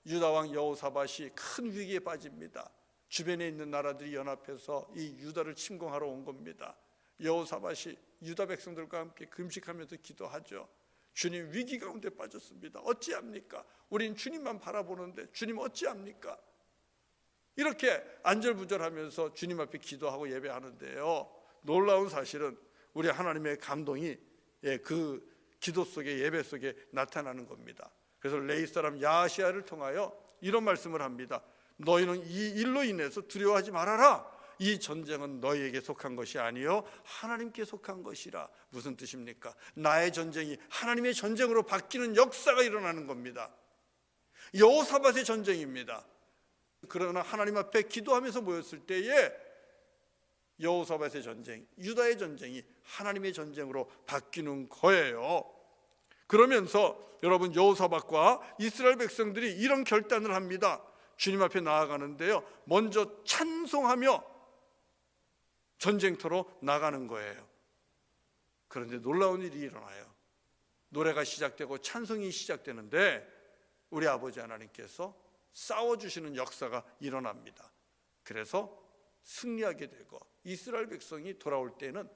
유다왕 여호사밧이 큰 위기에 빠집니다. 주변에 있는 나라들이 연합해서 이 유다를 침공하러 온 겁니다. 여호사밧이 유다 백성들과 함께 금식하면서 기도하죠. 주님, 위기 가운데 빠졌습니다. 어찌합니까? 우린 주님만 바라보는데 주님 어찌합니까? 이렇게 안절부절하면서 주님 앞에 기도하고 예배하는데요, 놀라운 사실은 우리 하나님의 감동이 그 기도 속에, 예배 속에 나타나는 겁니다. 그래서 레위 사람 야시야를 통하여 이런 말씀을 합니다. 너희는 이 일로 인해서 두려워하지 말아라. 이 전쟁은 너희에게 속한 것이 아니요 하나님께 속한 것이라. 무슨 뜻입니까? 나의 전쟁이 하나님의 전쟁으로 바뀌는 역사가 일어나는 겁니다. 여호사밧의 전쟁입니다. 그러나 하나님 앞에 기도하면서 모였을 때에 여호사밧의 전쟁, 유다의 전쟁이 하나님의 전쟁으로 바뀌는 거예요. 그러면서 여러분, 여호사밧과 이스라엘 백성들이 이런 결단을 합니다. 주님 앞에 나아가는데요, 먼저 찬송하며 전쟁터로 나가는 거예요. 그런데 놀라운 일이 일어나요. 노래가 시작되고 찬송이 시작되는데 우리 아버지 하나님께서 싸워주시는 역사가 일어납니다. 그래서 승리하게 되고 이스라엘 백성이 돌아올 때는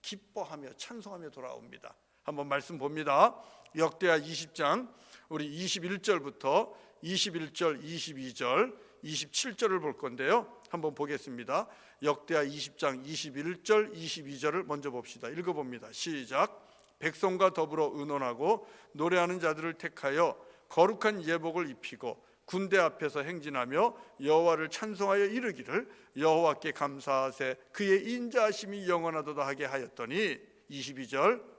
기뻐하며 찬송하며 돌아옵니다. 한번 말씀 봅니다. 역대하 20장 우리 21절부터 21절, 22절, 27절을 볼 건데요, 한번 보겠습니다. 역대하 20장 21절, 22절을 먼저 봅시다. 읽어봅니다. 시작. 백성과 더불어 의논하고 노래하는 자들을 택하여 거룩한 예복을 입히고 군대 앞에서 행진하며 여호와를 찬송하여 이르기를 여호와께 감사하세 그의 인자하심이 영원하도다 하게 하였더니 22절.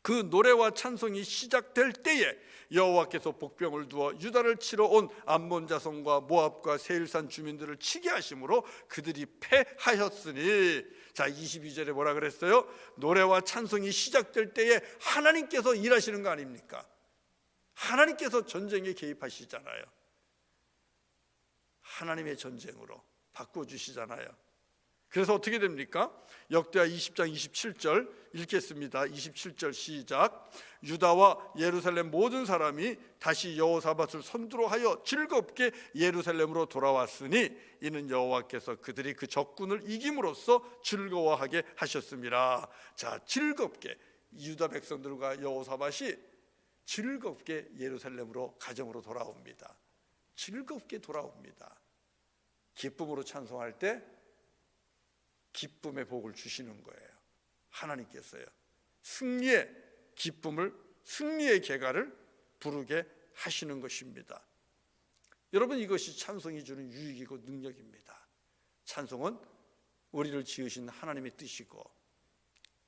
그 노래와 찬송이 시작될 때에 여호와께서 복병을 두어 유다를 치러 온 암몬 자손과 모압과 세일산 주민들을 치게 하심으로 그들이 패하였으니. 자, 22절에 뭐라 그랬어요? 노래와 찬송이 시작될 때에 하나님께서 일하시는 거 아닙니까? 하나님께서 전쟁에 개입하시잖아요. 하나님의 전쟁으로 바꿔주시잖아요. 그래서 어떻게 됩니까? 역대하 20장 27절 읽겠습니다. 27절 시작. 유다와 예루살렘 모든 사람이 다시 여호사밧을 선두로 하여 즐겁게 예루살렘으로 돌아왔으니 이는 여호와께서 그들이 그 적군을 이김으로써 즐거워하게 하셨습니다. 자, 즐겁게 유다 백성들과 여호사밧이 즐겁게 예루살렘으로 가정으로 돌아옵니다. 즐겁게 돌아옵니다. 기쁨으로 찬송할 때 기쁨의 복을 주시는 거예요. 하나님께서요. 승리의 기쁨을, 승리의 계가를 부르게 하시는 것입니다. 여러분, 이것이 찬송이 주는 유익이고 능력입니다. 찬송은 우리를 지으신 하나님의 뜻이고,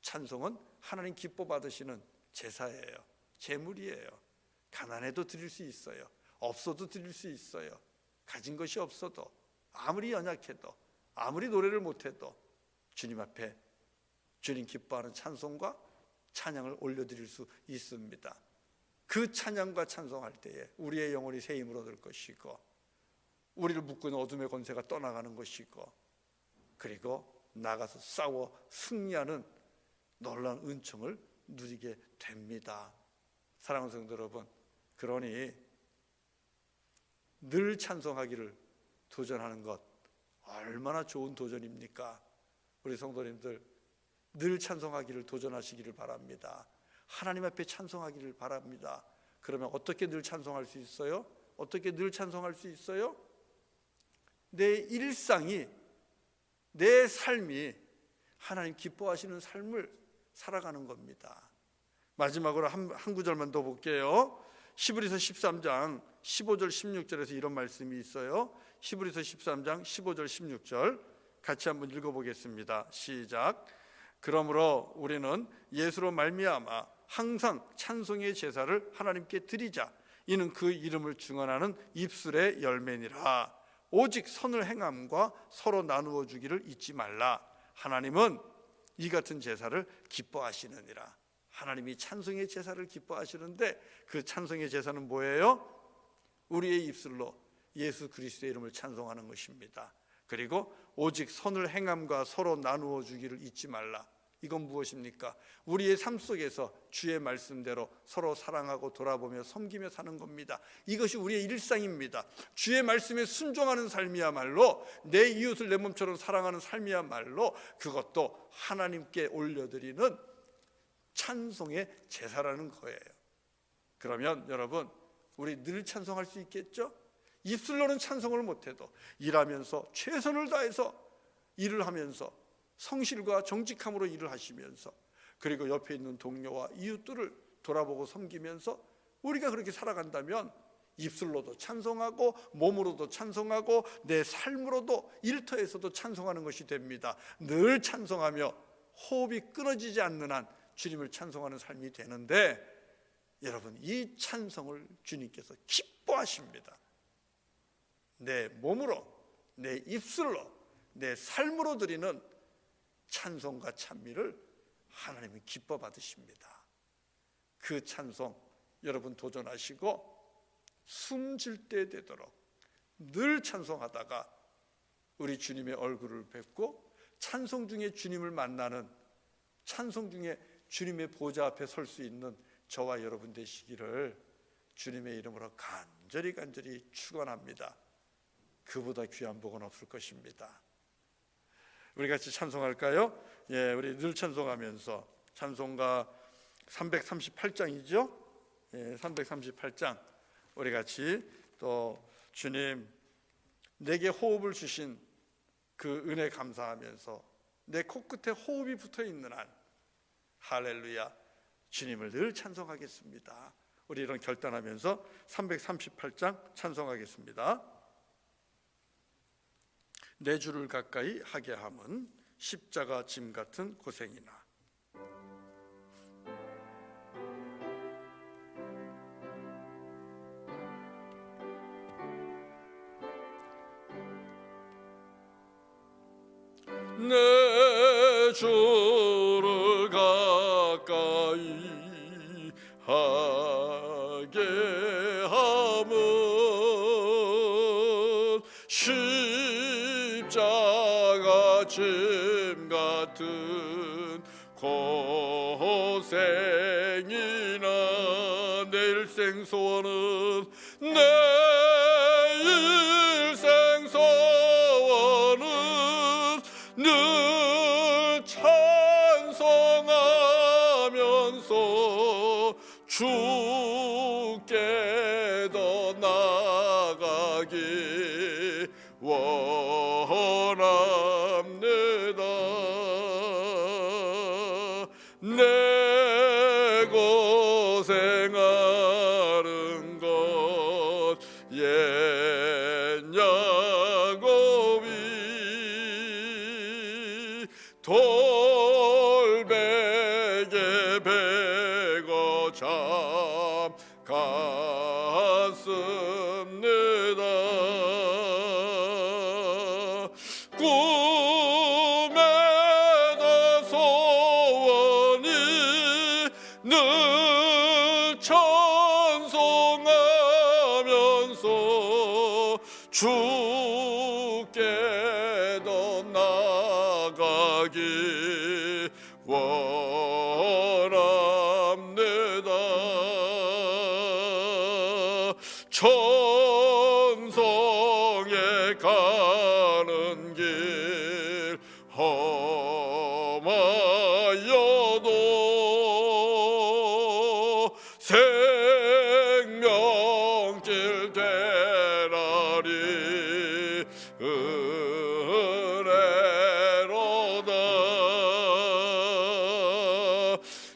찬송은 하나님 기뻐 받으시는 제사예요. 제물이에요. 가난해도 드릴 수 있어요. 없어도 드릴 수 있어요. 가진 것이 없어도, 아무리 연약해도, 아무리 노래를 못해도 주님 앞에 주님 기뻐하는 찬송과 찬양을 올려드릴 수 있습니다. 그 찬양과 찬송할 때에 우리의 영혼이 새 힘을 얻을 것이고, 우리를 묶은 어둠의 권세가 떠나가는 것이고, 그리고 나가서 싸워 승리하는 놀라운 은총을 누리게 됩니다. 사랑하는 성도 여러분, 그러니 늘 찬송하기를 도전하는 것 얼마나 좋은 도전입니까? 우리 성도님들 늘 찬송하기를 도전하시기를 바랍니다. 하나님 앞에 찬송하기를 바랍니다. 그러면 어떻게 늘 찬송할 수 있어요? 어떻게 늘 찬송할 수 있어요? 내 일상이, 내 삶이 하나님 기뻐하시는 삶을 살아가는 겁니다. 마지막으로 한 구절만 더 볼게요. 히브리서 13장 15절 16절에서 이런 말씀이 있어요. 히브리서 13장 15절 16절 같이 한번 읽어보겠습니다. 시작. 그러므로 우리는 예수로 말미암아 항상 찬송의 제사를 하나님께 드리자. 이는 그 이름을 증언하는 입술의 열매니라. 오직 선을 행함과 서로 나누어 주기를 잊지 말라. 하나님은 이 같은 제사를 기뻐하시느니라. 하나님이 찬송의 제사를 기뻐하시는데 그 찬송의 제사는 뭐예요? 우리의 입술로 예수 그리스도의 이름을 찬송하는 것입니다. 그리고 오직 선을 행함과 서로 나누어 주기를 잊지 말라. 이건 무엇입니까? 우리의 삶 속에서 주의 말씀대로 서로 사랑하고 돌아보며 섬기며 사는 겁니다. 이것이 우리의 일상입니다. 주의 말씀에 순종하는 삶이야말로, 내 이웃을 내 몸처럼 사랑하는 삶이야말로 그것도 하나님께 올려드리는 찬송의 제사라는 거예요. 그러면 여러분, 우리 늘 찬송할 수 있겠죠? 입술로는 찬송을 못해도 일하면서 최선을 다해서 일을 하면서 성실과 정직함으로 일을 하시면서, 그리고 옆에 있는 동료와 이웃들을 돌아보고 섬기면서 우리가 그렇게 살아간다면 입술로도 찬송하고 몸으로도 찬송하고 내 삶으로도 일터에서도 찬송하는 것이 됩니다. 늘 찬송하며 호흡이 끊어지지 않는 한 주님을 찬송하는 삶이 되는데, 여러분, 이 찬송을 주님께서 기뻐하십니다. 내 몸으로, 내 입술로, 내 삶으로 드리는 찬송과 찬미를 하나님은 기뻐 받으십니다. 그 찬송 여러분 도전하시고 숨 쉴 때 되도록 늘 찬송하다가 우리 주님의 얼굴을 뵙고 찬송 중에 주님을 만나는, 찬송 중에 주님의 보좌 앞에 설 수 있는 저와 여러분 되시기를 주님의 이름으로 간절히 축원합니다. 그보다 귀한 복은 없을 것입니다. 우리 같이 찬송할까요? 예, 우리 늘 찬송하면서 찬송가 338장이죠? 예, 338장 우리 같이 또 주님 내게 호흡을 주신 그 은혜 감사하면서 내 코끝에 호흡이 붙어 있는 한 할렐루야 주님을 늘 찬송하겠습니다. 우리 이런 결단하면서 338장 찬송하겠습니다. 내 주를 가까이 하게 함은 십자가 짐 같은 고생이나 내 주를 가까이 하게 함은 십자가 짐 고생이나 내 일생 소원은 내 일생 소원은 늘 찬송하면서 주께 더 나아가기 원합니다. 내 고생하는 것 옛 야곱이 돌베개 베고 잠갔습니다. 꿈에도 소원이 늘 찬송하면서 주께 더 나아가기 원합니다. 천성에 가는 길 험하여도 생명길 되라리 은혜로다.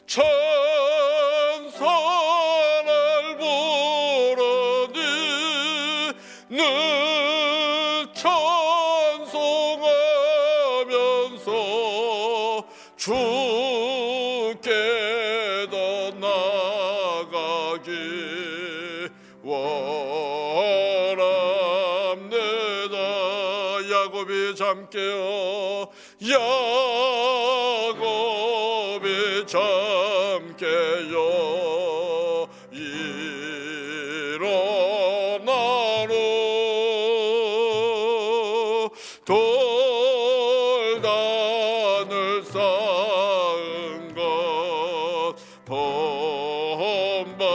천사를 부르니 늘 찬송하면서 주께 더 나아가기 원합니다. 야곱이 잠깨어 야곱이 잠깨어 일어나노. 돌단을 쌓은 것 본받아서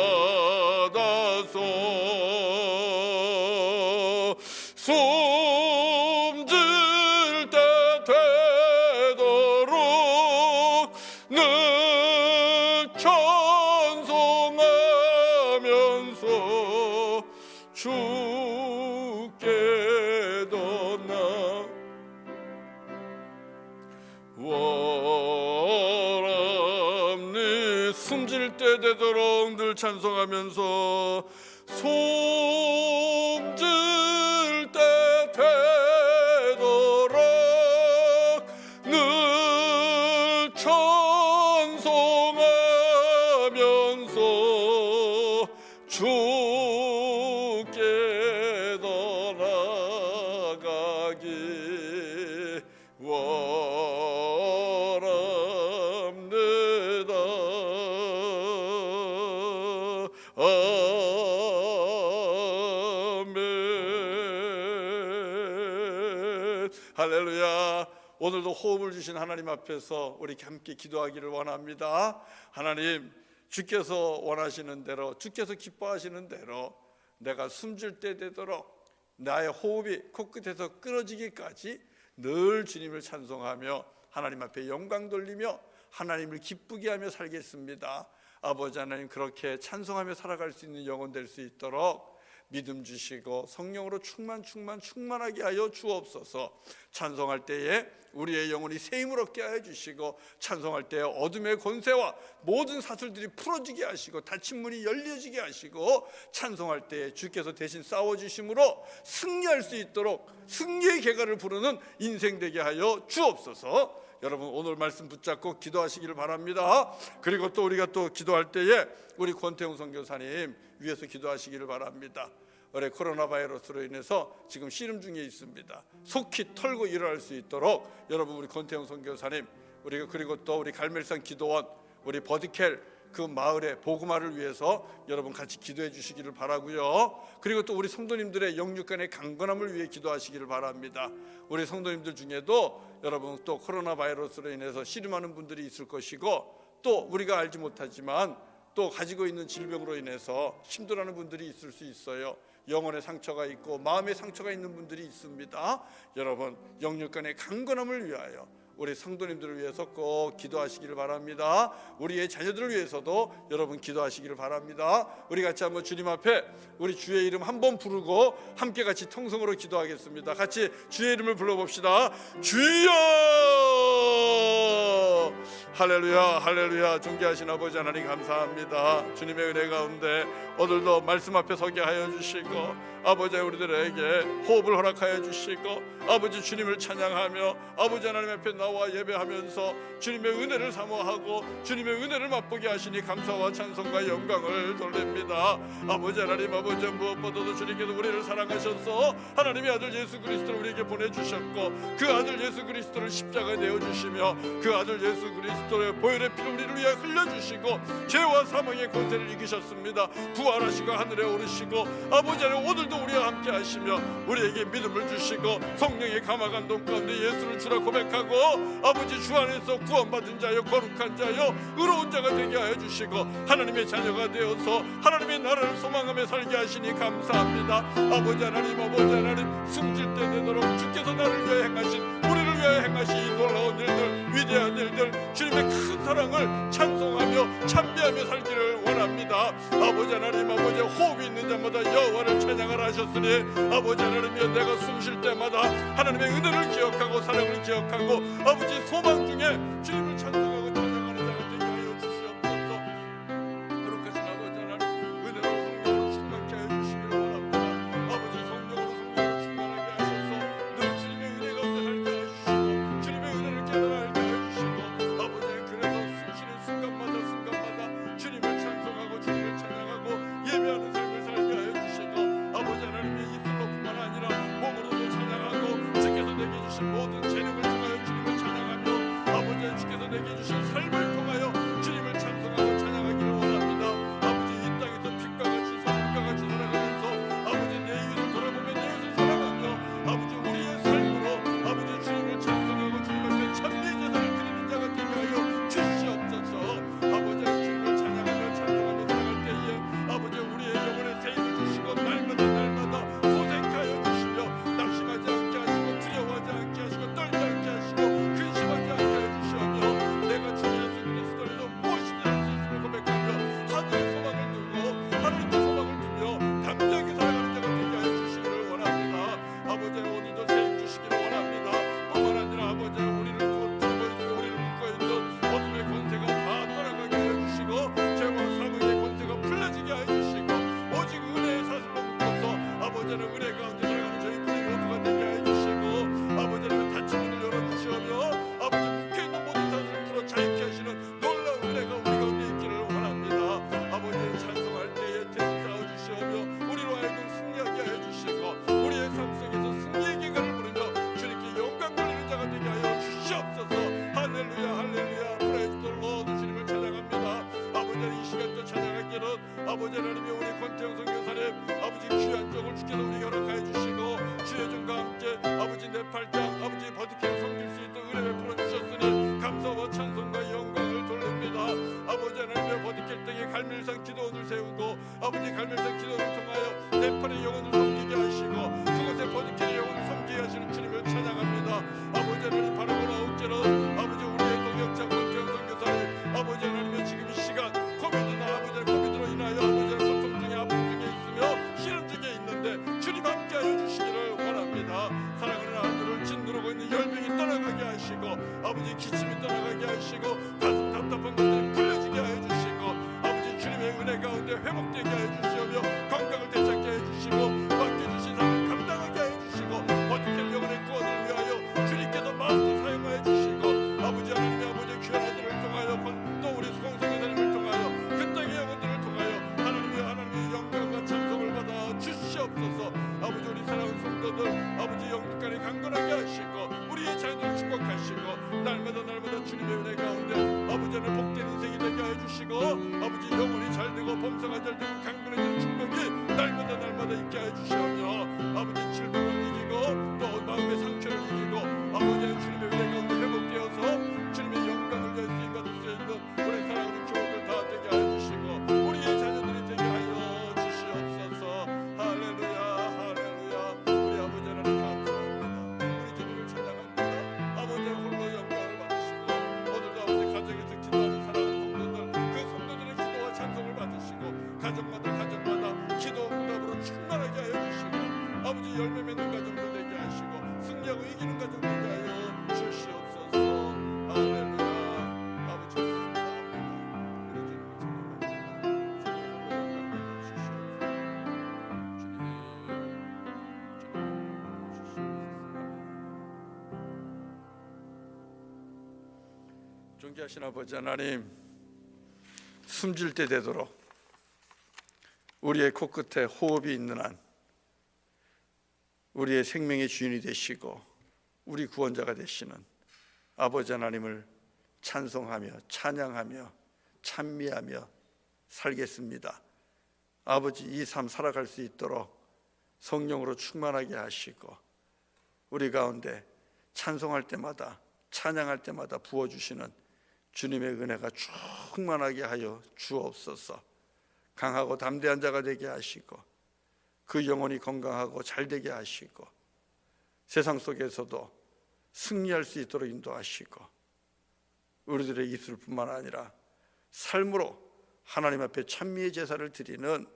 숨질 때 되도록 늘 찬송하면서 주께 더 나아가기 원합니. 숨질 때 되도록 늘 찬송하면서 숨질 때 되도록 늘 찬송하면서 주께 더 나아가기 원합니다. 아멘. 할렐루야. 오늘도 호흡을 주신 하나님 앞에서 우리 함께 기도하기를 원합니다. 하나님, 주께서 원하시는 대로, 주께서 기뻐하시는 대로 내가 숨질 때 되도록 나의 호흡이 코끝에서 끊어지기까지 늘 주님을 찬송하며 하나님 앞에 영광 돌리며 하나님을 기쁘게 하며 살겠습니다. 아버지 하나님, 그렇게 찬송하며 살아갈 수 있는 영혼 될 수 있도록 믿음 주시고 성령으로 충만하게 하여 주옵소서. 찬송할 때에 우리의 영혼이 새 힘을 얻게 하여 주시고, 찬송할 때에 어둠의 권세와 모든 사슬들이 풀어지게 하시고 닫힌 문이 열려지게 하시고, 찬송할 때에 주께서 대신 싸워주심으로 승리할 수 있도록 승리의 계가를 부르는 인생 되게 하여 주옵소서. 여러분, 오늘 말씀 붙잡고 기도하시기를 바랍니다. 그리고 또 우리가 또 기도할 때에 우리 권태웅 선교사님 위해서 기도하시기를 바랍니다. 올해 코로나 바이러스로 인해서 지금 씨름 중에 있습니다. 속히 털고 일어날 수 있도록 여러분, 우리 권태웅 선교사님, 우리가 그리고 또 우리 갈멜산 기도원, 우리 버디켈 그 마을의 복음화를 위해서 여러분 같이 기도해 주시기를 바라고요. 그리고 또 우리 성도님들의 영육간의 강건함을 위해 기도하시기를 바랍니다. 우리 성도님들 중에도 여러분 또 코로나 바이러스로 인해서 씨름하는 분들이 있을 것이고, 또 우리가 알지 못하지만 또 가지고 있는 질병으로 인해서 힘들어하는 분들이 있을 수 있어요. 영혼의 상처가 있고 마음의 상처가 있는 분들이 있습니다. 여러분, 영육간의 강건함을 위하여 우리 성도님들을 위해서 꼭 기도하시기를 바랍니다. 우리의 자녀들을 위해서도 여러분 기도하시기를 바랍니다. 우리 같이 한번 주님 앞에 우리 주의 이름 한번 부르고 함께 같이 통성으로 기도하겠습니다. 같이 주의 이름을 불러봅시다. 주여! 할렐루야, 할렐루야. 존귀하신 아버지 하나님 감사합니다. 주님의 은혜 가운데 오늘도 말씀 앞에 서게 하여 주시고 아버지 우리들에게 호흡을 허락하여 주시고 아버지 주님을 찬양하며 아버지 하나님 앞에 나와 예배하면서 주님의 은혜를 사모하고 주님의 은혜를 맛보게 하시니 감사와 찬송과 영광을 돌립니다. 아버지 하나님, 아버지 무엇보다도 주님께서 우리를 사랑하셔서 하나님의 아들 예수 그리스도를 우리에게 보내주셨고 그 아들 예수 그리스도를 십자가에 내어주시며 그 아들 예수 그리스도의 보혈의 피를 우리를 위해 흘려주시고 죄와 사망의 권세를 이기셨습니다. 부활하시고 하늘에 오르시고 아버지 하나님 오늘도 우리와 함께 하시며 우리에게 믿음을 주시고 성령의 감화감동 가운데 예수를 주라 고백하고 아버지 주 안에서 구원받은 자여 거룩한 자여 의로운 자가 되게 하여 주시고 하나님의 자녀가 되어서 하나님의 나라를 소망하며 살게 하시니 감사합니다. 아버지 하나님 숨질 때 되도록 주께서 나를 위하여 행하신 우리를 위하여 행하신 이 놀라운 일들 위대한 일들 주님의 큰 사랑을 찬송하며 찬미하며 살기를 원합니다. 아버지 하나님, 아버지 호흡이 있는 자마다 여호와를 찬양하라 하셨으니 아버지 하나님이여 내가 숨 쉴 때마다 하나님의 은혜를 기억하고 사랑을 기억하고 아버지 소망 중에 주님을 찬송하고 찬양하는 자가 되게 하여 주시옵소서. 거룩하신 아버지 하나님 은혜로 성령으로 충만케 하여 주시기를 원합니다. 아버지 성령으로 충만하게 하셔서 늘 주님의 은혜 가운데 살게 하시고 주님의 은혜를 깨달아 알게 하여 주시고 아버지 그래서 숨 쉬는 순간마다 주님을 찬송하고 주님을 찬양하고 예배하는 삶을 살게 하여 주시고 아버지 하나님의 입술로뿐만 아니라 몸으로도 찬양하고 주께서 내게 주신 모든 재능을 통하여 주님을 찬양하며 아버지 주께서 내게 주신 삶을 통하여 주님을 찬송하고 찬양하기를 원합니다. 아버지 이 땅에서 빛과 같이 성과 같이 살아가면서 아버지 내 이웃을 돌아보며 내 이웃을 사랑하며 아버지 우리의 삶으로 아버지 주님을 찬송하고 주님 앞에 찬미 제사를 드리는 자가 되게 하여 주시옵소서. 아버지 주님을 찬양하며 찬송하며 살아갈 때에 아버지 우리의 영혼에 세임을 주시고 날마다 소생케 하여 주시며 낙심하지 않게 하시고 두려워하지 않게 하시고 떨지 않게 하시고 근심하지 않게 하여 주시며 내가 주 예수 그리스도에서 무엇이든지 할 수 있음을 고백하며 하늘의 소망을 두고 하나님의 소망을 두며 담대하게 살아가는 자가 되게 하여 주시기를 원합니다. 아버지 오늘도 세임 주시기를 원합니다. 뿐만 아니라 아버지 우리를 붙들고 있고 우리를 묶고 있는 어둠의 권세가 다 떠나가게 하여 주시고 죄와 사망의 권세가 풀려지게 하여 주시고 오직 은혜의 사슬로 묶어서 아버지는 은혜 가운데 살아가는 저희 우리 모두가 되게 하여 주시고 아버지는 닫힌 문을 열어주시며 아버지 묶여있는 모든 사슬을 풀어 자유케 하시는 놀라운 은혜가 우리 가운데 있기를 원합니다. 아버지 찬송할 때에 대신 쌓아주시며 우리로 하여금 승리하게 하여 주시고 우리의 삶 속에서 승리의 기간을 부르며 주님께 영광 돌리는 자가 되게 하여 주시옵소서. 할렐루야, 할렐루야, 프레이즈 더 로드. 주님을 찬양합니다. 아버지 이 시간도 찬양하기는 아버지 하나님이 우리 권태영 선교사님 아버지 귀한 종을 주께서 우리에게 허락하여 주시고 주의 종과 함께 아버지 내 팔짱 아버지 버티게 섬길 수 있도록 은혜 베풀어 주셨으니 감사와 찬송과 영광을 돌립니다. 아버지 하나님의 버티길 땅에 갈멜산 기도원을 세우고 아버지 갈멜산 기도원을 통하여 네팔의 영혼을 섬기게 하시고 그곳에 버티길의 영혼을 섬기게 하시는 주님을 찬양합니다. 아버지 하나님 바라보나 억제로 아버지 우리의 동역자 권태영 선교사님 아버지 하나님의 지금 이 시간 코비드나 아버지 코비드로 인하여 아버지 고통 중에 아픔 중에 있으며 시름 중에 있는데 주님 함께 하여 주시기를 원합니다. 사랑하는 아들을 짓누르고 있는 열병이 떠나가게 하시고 아버지 기침이 떠나가게 하시고 가슴 답답한 것들이 풀려지게 하여 주시고 아버지 주님의 은혜 가운데 회복되게 하여 주시며 건강을 되찾게 해 주시고 맡겨주신 삶을 감당하게 하여 주시고 버티길 영혼의 구원을 위하여 주님께서 마음도 사용하여 주시고 아버지 하나님의 아버지 귀한 아들을 통하여 또 우리 수공성교사님을 통하여 그 땅의 영혼들을 통하여 하나님의 영광과 찬송을 받아 주시옵소서. 아버지 우리 사랑하는 성도들 아버지 영육간에 강건하게 하시고 우리의 자녀들을 축복하시고 날마다 주님의 은혜 가운데 아버지 하나님 복된 인생이 되게 하여 주시고 아버지 영혼이 잘되고 범사가 잘되고 강건해지는 축복이 날마다 있게 하여 주시며 아버지 질병을 이기고 또 마음의 상처를 이기고 아버지 주님의 은혜 가운데 회복되어서 주님의 영광을 낼 수 있는 우리 존귀하신 아버지 하나님, 숨질 때 되도록 우리의 코끝에 호흡이 있는 한 우리의 생명의 주인이 되시고 우리 구원자가 되시는 아버지 하나님을 찬송하며 찬양하며 찬미하며 살겠습니다. 아버지, 이 삶 살아갈 수 있도록 성령으로 충만하게 하시고 우리 가운데 찬송할 때마다 찬양할 때마다 부어주시는 주님의 은혜가 충만하게 하여 주옵소서. 강하고 담대한 자가 되게 하시고 그 영혼이 건강하고 잘 되게 하시고 세상 속에서도 승리할 수 있도록 인도하시고 우리들의 입술뿐만 아니라 삶으로 하나님 앞에 찬미의 제사를 드리는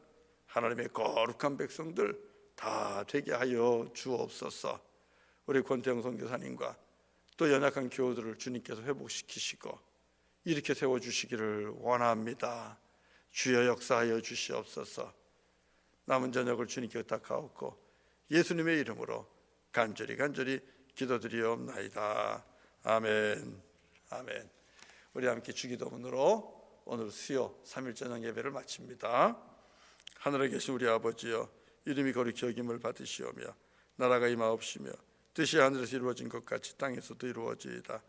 하나님의 거룩한 백성들 다 되게 하여 주옵소서. 우리 권태영 선교사님과 또 연약한 교우들을 주님께서 회복시키시고 이렇게 세워주시기를 원합니다. 주여 역사하여 주시옵소서. 남은 저녁을 주님께 의탁하옵고 예수님의 이름으로 간절히 기도드리옵나이다. 아멘. 아멘. 우리 함께 주기도문으로 오늘 수요 3일 저녁 예배를 마칩니다. 하늘에 계신 우리 아버지여, 이름이 거룩히 여김을 받으시오며 나라가 임하옵시며 뜻이 하늘에서 이루어진 것 같이 땅에서도 이루어지이다.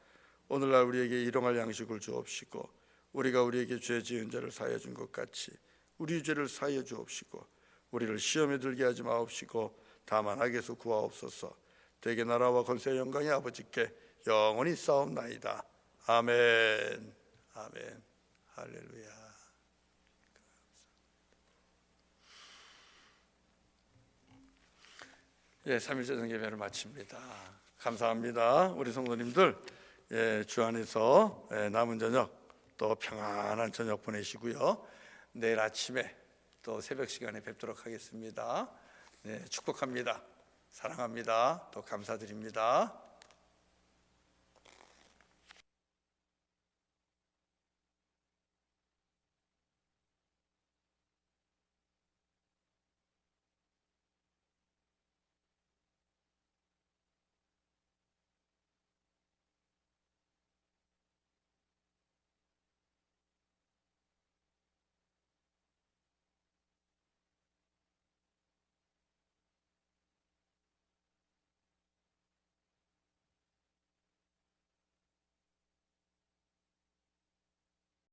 오늘날 우리에게 일용할 양식을 주옵시고 우리가 우리에게 죄 지은 자를 사하여 준 것 같이 우리 죄를 사하여 주옵시고 우리를 시험에 들게 하지 마옵시고 다만 악에서 구하옵소서. 대개 나라와 권세와 영광이 아버지께 영원히 싸움나이다. 아멘. 아멘. 할렐루야. 예, 3일 저녁 예배를 마칩니다. 감사합니다. 우리 성도님들, 주 안에서 남은 저녁 또 평안한 저녁 보내시고요. 내일 아침에 또 새벽 시간에 뵙도록 하겠습니다. 축복합니다. 사랑합니다. 또 감사드립니다.